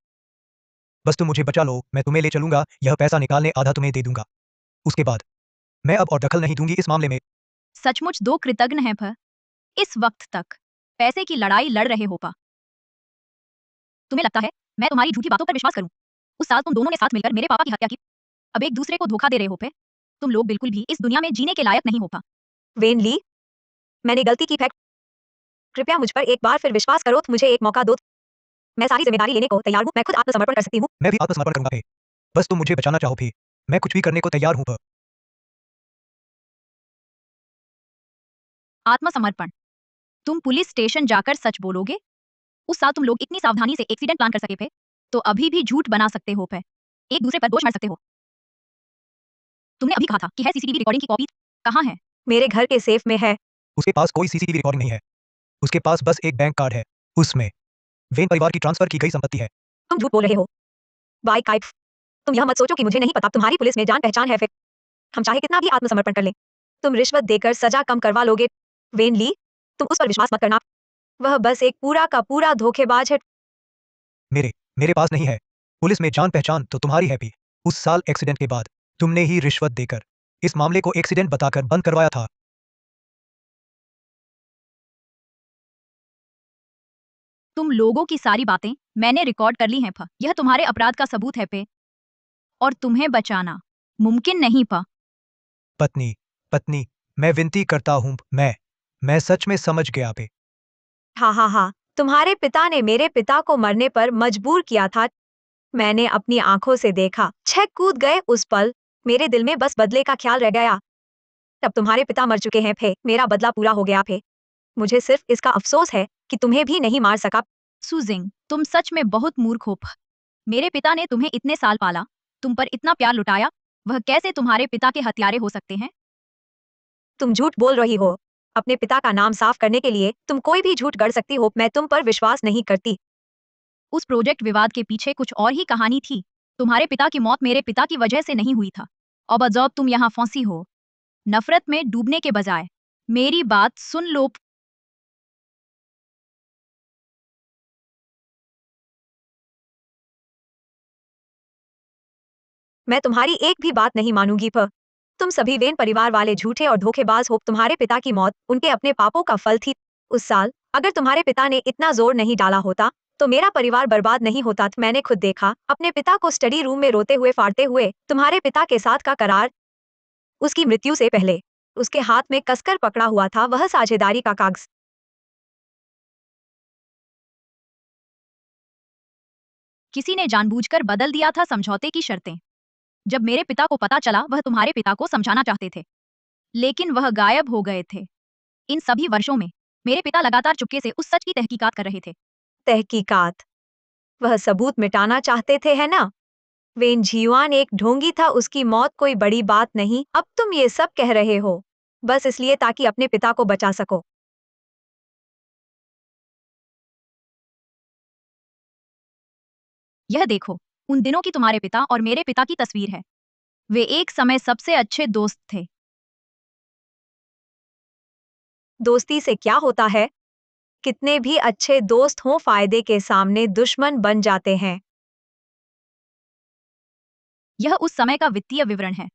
बस तुम मुझे बचा लो, मैं तुम्हें ले चलूंगा। यह पैसा निकालने आधा तुम्हें दे दूंगा। उसके बाद मैं अब और दखल नहीं दूंगी इस मामले में। सचमुच दो कृतज्ञ हैं पर इस वक्त तक पैसे की लड़ाई लड़ रहे हो पा। तुम्हें लगता है मैं तुम्हारी झूठी बातों पर विश्वास करूं? उस साल तुम दोनों ने साथ मिलकर मेरे पापा की हत्या की। अब एक दूसरे को धोखा दे रहे हो पे। तुम लोग बिल्कुल भी इस दुनिया में जीने के लायक नहीं हो पा। वेनली, मैंने गलती की है। कृपया मुझ पर एक बार फिर विश्वास करो, मुझे एक मौका दो। मैं सारी जिम्मेदारी लेने को तैयार हूँ। मैं खुद आत्मसमर्पण कर सकती हूँ। मैं भी आत्मसमर्पण करूंगा बस तुम मुझे बचाना चाहो भी, मैं कुछ भी करने को तैयार हूं। आत्मसमर्पण। तुम पुलिस स्टेशन जाकर सच बोलोगे? उस साल तुम लोग इतनी सावधानी से एक्सीडेंट प्लान कर सके थे, तो अभी भी झूठ बना सकते हो पे। एक दूसरे पर दोष मढ़ सकते हो। तुमने अभी कहा था कि है सीसीटीवी रिकॉर्डिंग की कॉपी। कहाँ है? मेरे घर के सेफ में है। उसके पास कोई सीसीटीवी रिकॉर्डिंग नहीं है। उसके पास बस एक बैंक कार्ड है, उसमें वेन परिवार की ट्रांसफर की गई संपत्ति है। तुम झूठ बोल रहे हो। बाय काइफ, तुम यह मत सोचो कि मुझे नहीं पता तुम्हारी पुलिस में जान पहचान है। फिर हम चाहे कितना भी आत्मसमर्पण कर लें, तुम रिश्वत देकर सजा कम करवा लोगे। वेन ली, तुम उस पर विश्वास मत करना। वह बस एक पूरा का पूरा धोखेबाज है। मेरे मेरे पास नहीं है। पुलिस में जान पहचान तो तुम्हारी है भी। उस साल एक्सीडेंट के बाद तुमने ही रिश्वत देकर इस मामले को एक्सीडेंट बताकर बंद करवाया था। तुम लोगों की सारी बातें मैंने रिकॉर्ड कर ली हैं प। यह तुम्हारे अपराध का सबूत है पे। और तुम्हें बचाना मुमकिन नहीं पा। पत्नी पत्नी, मैं विनती करता हूँ, मैं सच में समझ गया पे। हाँ हाँ हाँ, तुम्हारे पिता ने मेरे पिता को मरने पर मजबूर किया था। मैंने अपनी आंखों से देखा। छह कूद गए उस पल। मेरे दिल में बस बदले का ख्याल रह गया। तब तुम्हारे पिता मर चुके हैं फे। मेरा बदला पूरा हो गया फे। मुझे सिर्फ इसका अफसोस है कि तुम्हें भी नहीं मार सका। सुजिंग, तुम सच में बहुत मूर्ख हो प। मेरे पिता ने तुम्हें इतने साल पाला, तुम पर इतना प्यार लुटाया, वह कैसे तुम्हारे पिता के हत्यारे हो सकते हैं? तुम झूठ बोल रही हो। अपने पिता का नाम साफ करने के लिए तुम कोई भी झूठ गढ़ सकती हो। मैं तुम पर विश्वास नहीं करती। उस प्रोजेक्ट विवाद के पीछे कुछ और ही कहानी थी। तुम्हारे पिता की मौत मेरे पिता की वजह से नहीं हुई था। अब अजब तुम यहाँ फंसी हो, नफरत में डूबने के बजाय। मेरी बात सुन लो। मैं तुम्हारी एक भी बात नहीं मानूंगी प। तुम सभी वेन परिवार वाले झूठे और धोखेबाज हो। तुम्हारे पिता की मौत उनके अपने पापों का फल थी। उस साल अगर तुम्हारे पिता ने इतना जोर नहीं डाला होता तो मेरा परिवार बर्बाद नहीं होता। मैंने खुद देखा अपने पिता को स्टडी रूम में रोते हुए फाड़ते हुए। तुम्हारे पिता के साथ का करार उसकी मृत्यु से पहले उसके हाथ में कसकर पकड़ा हुआ था, वह साझेदारी का कागज। किसी ने जानबूझकर बदल दिया था समझौते की शर्तें। जब मेरे पिता को पता चला, वह तुम्हारे पिता को समझाना चाहते थे, लेकिन वह गायब हो गए थे। इन सभी वर्षों में मेरे पिता लगातार चुपके से उस सच की तहकीकात कर रहे थे। तहकीकात? वह सबूत मिटाना चाहते थे, है ना? वेन झियुआन एक ढोंगी था, उसकी मौत कोई बड़ी बात नहीं। अब तुम ये सब कह रहे हो बस इसलिए ताकि अपने पिता को बचा सको। यह देखो, उन दिनों की तुम्हारे पिता और मेरे पिता की तस्वीर है। वे एक समय सबसे अच्छे दोस्त थे। दोस्ती से क्या होता है? कितने भी अच्छे दोस्त हों, फायदे के सामने दुश्मन बन जाते हैं। यह उस समय का वित्तीय विवरण है।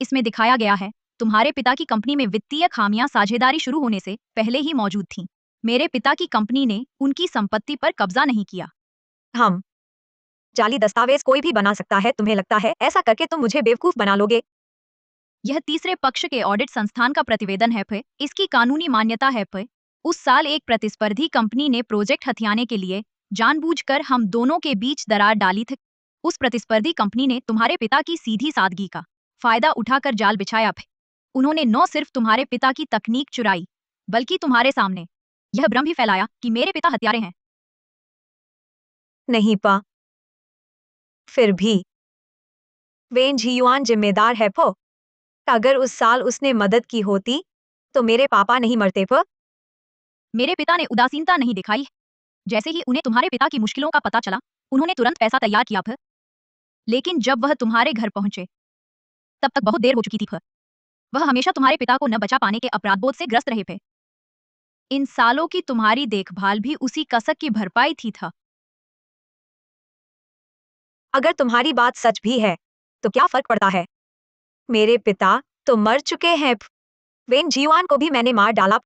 इसमें दिखाया गया है तुम्हारे पिता की कंपनी में वित्तीय खामियां साझेदारी शुरू होने से पहले ही मौजूद थीं। मेरे पिता की कंपनी ने उनकी संपत्ति पर कब्जा नहीं किया। हम जाली दस्तावेज कोई भी बना सकता है। तुम्हें लगता है ऐसा करके तुम मुझे बेवकूफ बना लोगे? यह तीसरे पक्ष के ऑडिट संस्थान का प्रतिवेदन है पे। इसकी कानूनी मान्यता है पे। उस साल एक प्रतिस्पर्धी कंपनी ने प्रोजेक्ट हथियाने के लिए जानबूझकर हम दोनों के बीच दरार डाली थी। उस प्रतिस्पर्धी कंपनी ने तुम्हारे पिता की सीधी सादगी का फायदा उठाकर जाल बिछाया पे। उन्होंने न सिर्फ तुम्हारे पिता की तकनीक चुराई, बल्कि तुम्हारे सामने यह भ्रम भी फैलाया कि मेरे पिता हत्यारे हैं। नहीं पा। फिर भी वेन झियुआन जिम्मेदार है पो। अगर उस साल उसने मदद की होती तो मेरे पापा नहीं मरते प। मेरे पिता ने उदासीनता नहीं दिखाई। जैसे ही उन्हें तुम्हारे पिता की मुश्किलों का पता चला, उन्होंने तुरंत पैसा तैयार किया फ। लेकिन जब वह तुम्हारे घर पहुंचे, तब तक बहुत देर हो चुकी थी फ। वह हमेशा तुम्हारे पिता को न बचा पाने के अपराधबोध से ग्रस्त रहे थे। इन सालों की तुम्हारी देखभाल भी उसी कसक की भरपाई थी था। अगर तुम्हारी बात सच भी है तो क्या फर्क पड़ता है? मेरे पिता तो मर चुके हैं। वेन झियुआन को भी मैंने मार डाला।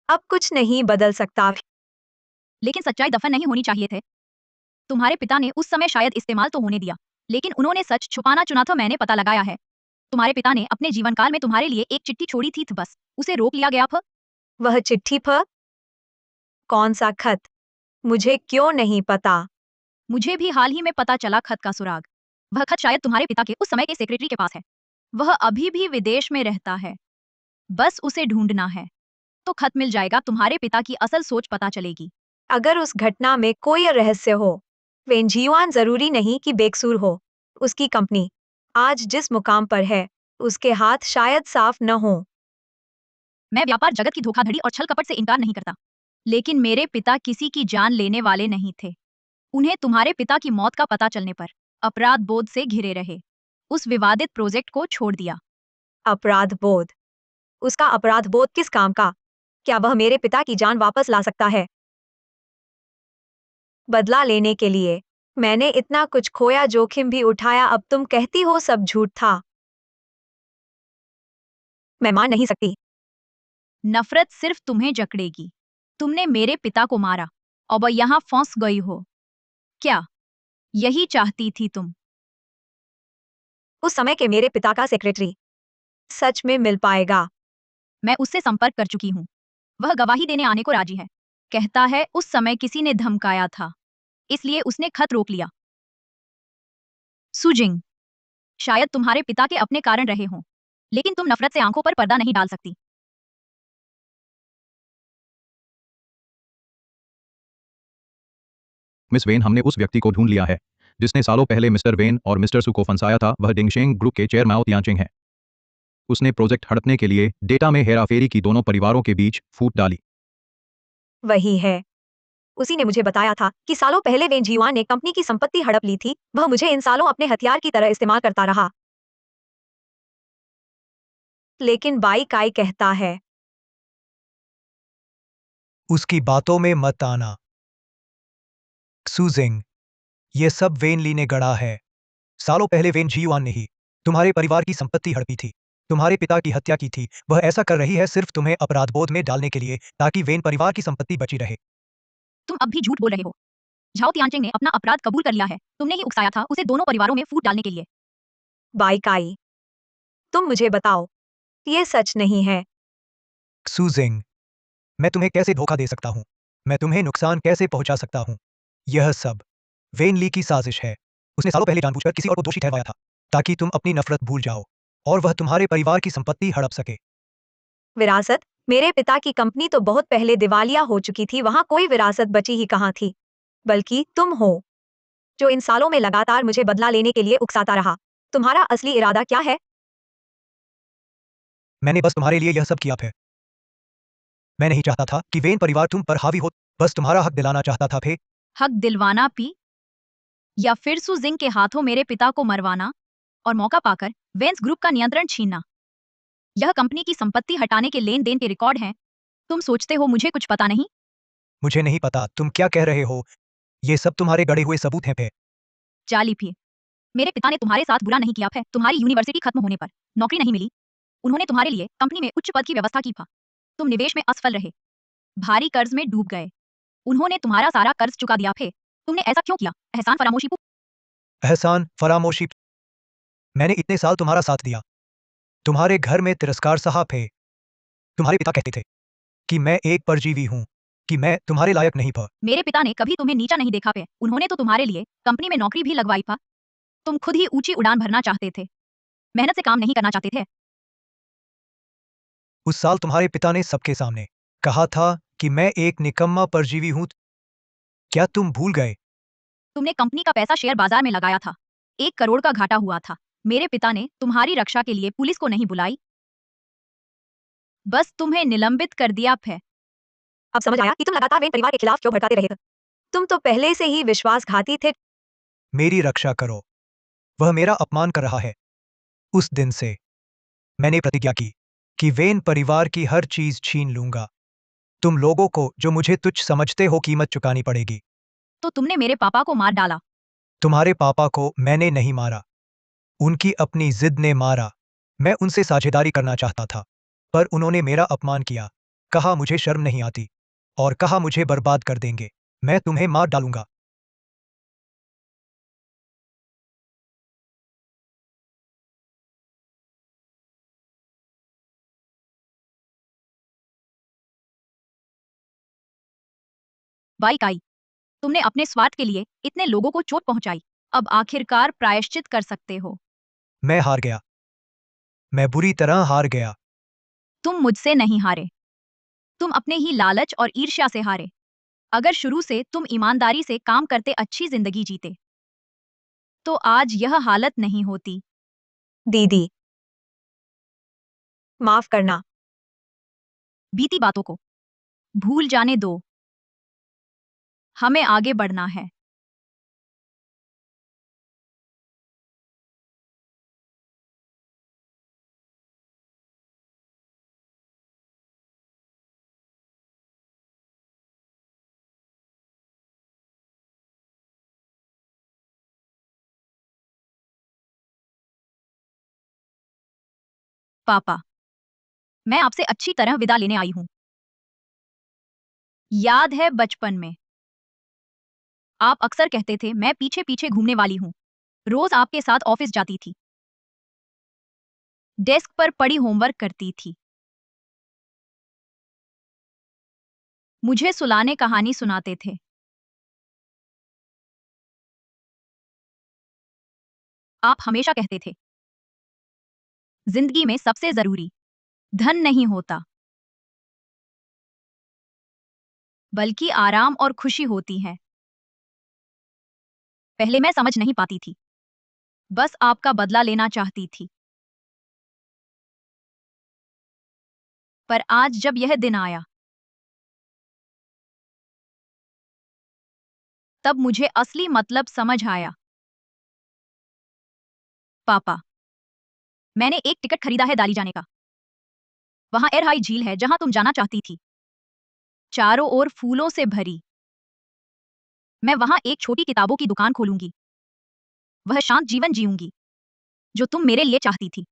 अब कुछ नहीं बदल सकता। लेकिन सच्चाई दफन नहीं होनी चाहिए थे। तुम्हारे पिता ने उस समय शायद इस्तेमाल तो होने दिया, लेकिन उन्होंने सच छुपाना चुना था। मैंने पता लगाया है तुम्हारे पिता ने अपने जीवन काल में तुम्हारे लिए एक चिट्ठी छोड़ी थी, बस उसे रोक लिया गया था। वह चिट्ठी फ? कौन सा खत? मुझे क्यों नहीं पता? मुझे भी हाल ही में पता चला खत का सुराग। वह खत शायद तुम्हारे पिता के उस समय के सेक्रेटरी के पास है। वह अभी भी विदेश में रहता है, बस उसे ढूंढना है। तो खत मिल जाएगा, तुम्हारे पिता की असल सोच पता चलेगी। अगर उस घटना में कोई रहस्य हो, वेन जियुआन जरूरी नहीं कि बेकसूर हो। उसकी कंपनी आज जिस मुकाम पर है, उसके हाथ शायद साफ न हो। मैं व्यापार जगत की धोखाधड़ी और छल कपट से इनकार नहीं करता, लेकिन मेरे पिता किसी की जान लेने वाले नहीं थे। उन्हें तुम्हारे पिता की मौत का पता चलने पर अपराध बोध से घिरे रहे, उस विवादित प्रोजेक्ट को छोड़ दिया। अपराध बोध? उसका अपराध बोध किस काम का? क्या वह मेरे पिता की जान वापस ला सकता है? बदला लेने के लिए मैंने इतना कुछ खोया, जोखिम भी उठाया, अब तुम कहती हो सब झूठ था। मैं मान नहीं सकती। नफरत सिर्फ तुम्हें जकड़ेगी। तुमने मेरे पिता को मारा, अब यहाँ फंस गई हो। क्या यही चाहती थी तुम? उस समय के मेरे पिता का सेक्रेटरी सच में मिल पाएगा? मैं उससे संपर्क कर चुकी हूँ। वह गवाही देने आने को राजी है। कहता है उस समय किसी ने धमकाया था, इसलिए उसने खत रोक लिया। सुजिंग, शायद तुम्हारे पिता के अपने कारण रहे हों, लेकिन तुम नफरत से आंखों पर पर्दा नहीं डाल सकती। मिस वेन, हमने उस व्यक्ति को ढूंढ लिया है जिसने सालों पहले मिस्टर वेन और मिस्टर सु को फंसाया था। वह डिंगशेंग ग्रुप के चेयर माओ तियांचेंग है। उसने प्रोजेक्ट हड़पने के लिए डेटा में हेराफेरी की, दोनों परिवारों के बीच फूट डाली। वही है। उसी ने मुझे बताया था कि सालों पहले वेन जियुआन ने कंपनी की संपत्ति हड़प ली थी। वह मुझे इन सालों अपने हथियार की तरह इस्तेमाल करता रहा। लेकिन बाई काई कहता है उसकी बातों में मत आना। सुजिंग, ये सब वेन ली ने गढ़ा है। सालों पहले वेन जियुआन ने ही तुम्हारे परिवार की संपत्ति हड़पी थी, तुम्हारे पिता की हत्या की थी। वह ऐसा कर रही है सिर्फ तुम्हें अपराधबोध में डालने के लिए, ताकि वेन परिवार की संपत्ति बची रहे। तुम अब भी झूठ बोल रहे हो। झाओ तियांचेंग ने अपना अपराध कबूल कर लिया है। तुमने ही उकसाया था उसे दोनों परिवारों में फूट डालने के लिए। बाई काई, तुम मुझे बताओ, ये सच नहीं है। सुजिंग, मैं तुम्हें कैसे धोखा दे सकता हूँ? मैं तुम्हें नुकसान कैसे पहुंचा सकता हूँ? यह सब वेन ली की साजिश है। उसने सालों पहले जानबूझकर किसी और को दोषी ठहराया था, ताकि तुम अपनी नफरत भूल जाओ और वह तुम्हारे परिवार की संपत्ति हड़प सके। विरासत? मेरे पिता की कंपनी तो बहुत पहले दिवालिया हो चुकी थी, वहां कोई विरासत बची ही कहाँ थी। बल्कि तुम हो जो इन सालों में लगातार मुझे बदला लेने के लिए उकसाता रहा। तुम्हारा असली इरादा क्या है? मैंने बस तुम्हारे लिए यह सब किया है। मैं नहीं चाहता था कि वेन परिवार तुम पर हावी हो, बस तुम्हारा हक दिलाना चाहता था। फे हक दिलवाना पी, या फिर सुजिंग के हाथों मेरे पिता को मरवाना और मौका पाकर वेंस ग्रुप का नियंत्रण छीनना। यह कंपनी की संपत्ति हटाने के लेन देन के रिकॉर्ड हैं। तुम सोचते हो मुझे कुछ पता नहीं? मुझे नहीं पता तुम क्या कह रहे हो। ये सब तुम्हारे गढ़े हुए सबूत हैं। फे जाली भी। मेरे पिता ने तुम्हारे साथ बुरा नहीं किया है। तुम्हारी यूनिवर्सिटी खत्म होने पर नौकरी नहीं मिली, उन्होंने तुम्हारे लिए कंपनी में उच्च पद की व्यवस्था की था। तुम निवेश में असफल रहे, भारी कर्ज में डूब गए। उन्होंने तुम्हारा सारा कर्ज चुका दिया है। तुमने ऐसा क्यों किया? एहसान फरामोशी। एहसान फरामोशी? मैंने इतने साल तुम्हारा साथ दिया, तुम्हारे घर में तिरस्कार सहा। फे तुम्हारे पिता कहते थे कि मैं एक परजीवी हूँ, कि मैं तुम्हारे लायक नहीं था। मेरे पिता ने कभी तुम्हें नीचा नहीं देखा पे। उन्होंने तो तुम्हारे लिए कंपनी में नौकरी भी लगवाई था। तुम खुद ही ऊंची उड़ान भरना चाहते थे, मेहनत से काम नहीं करना चाहते थे। उस साल तुम्हारे पिता ने सबके सामने कहा था कि मैं एक निकम्मा परजीवी हूँ। क्या तुम भूल गए? तुमने कंपनी का पैसा शेयर बाजार में लगाया था, 1 करोड़ का घाटा हुआ था। मेरे पिता ने तुम्हारी रक्षा के लिए पुलिस को नहीं बुलाई, बस तुम्हें निलंबित कर दिया है। अब समझ आया कि तुम लगातार वेन परिवार के खिलाफ क्यों भड़काते रहे थे। तुम तो पहले से ही विश्वासघाती थे। मेरी रक्षा करो, वह मेरा अपमान कर रहा है। उस दिन से मैंने प्रतिज्ञा की कि वेन परिवार की हर चीज छीन लूंगा। तुम लोगों को जो मुझे तुच्छ समझते हो कीमत चुकानी पड़ेगी। तो तुमने मेरे पापा को मार डाला। तुम्हारे पापा को मैंने नहीं मारा, उनकी अपनी जिद ने मारा। मैं उनसे साझेदारी करना चाहता था, पर उन्होंने मेरा अपमान किया, कहा मुझे शर्म नहीं आती, और कहा मुझे बर्बाद कर देंगे। मैं तुम्हें मार डालूंगा। बाई काई, तुमने अपने स्वार्थ के लिए इतने लोगों को चोट पहुंचाई। अब आखिरकार प्रायश्चित कर सकते हो। मैं हार गया, मैं बुरी तरह हार गया। तुम मुझसे नहीं हारे। तुम अपने ही लालच और ईर्ष्या से हारे। अगर शुरू से तुम ईमानदारी से काम करते अच्छी जिंदगी जीते तो आज यह हालत नहीं होती। दीदी, माफ करना। बीती बातों को भूल जाने दो, हमें आगे बढ़ना है। पापा, मैं आपसे अच्छी तरह विदा लेने आई हूं। याद है बचपन में आप अक्सर कहते थे मैं पीछे पीछे घूमने वाली हूं। रोज आपके साथ ऑफिस जाती थी, डेस्क पर पड़ी होमवर्क करती थी, मुझे सुलाने कहानी सुनाते थे। आप हमेशा कहते थे जिंदगी में सबसे जरूरी धन नहीं होता, बल्कि आराम और खुशी होती है। पहले मैं समझ नहीं पाती थी, बस आपका बदला लेना चाहती थी। पर आज जब यह दिन आया, तब मुझे असली मतलब समझ आया। पापा, मैंने एक टिकट खरीदा है दाली जाने का। वहां एरहाई झील है जहां तुम जाना चाहती थी, चारों ओर फूलों से भरी। मैं वहां एक छोटी किताबों की दुकान खोलूंगी, वह शांत जीवन जीऊंगी जो तुम मेरे लिए चाहती थी।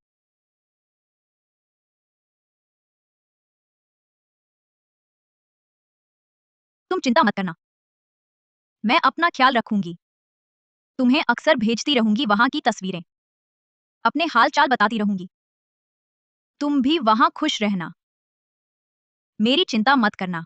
तुम चिंता मत करना, मैं अपना ख्याल रखूंगी। तुम्हें अक्सर भेजती रहूंगी वहां की तस्वीरें, अपने हाल चाल बताती रहूंगी। तुम भी वहां खुश रहना, मेरी चिंता मत करना।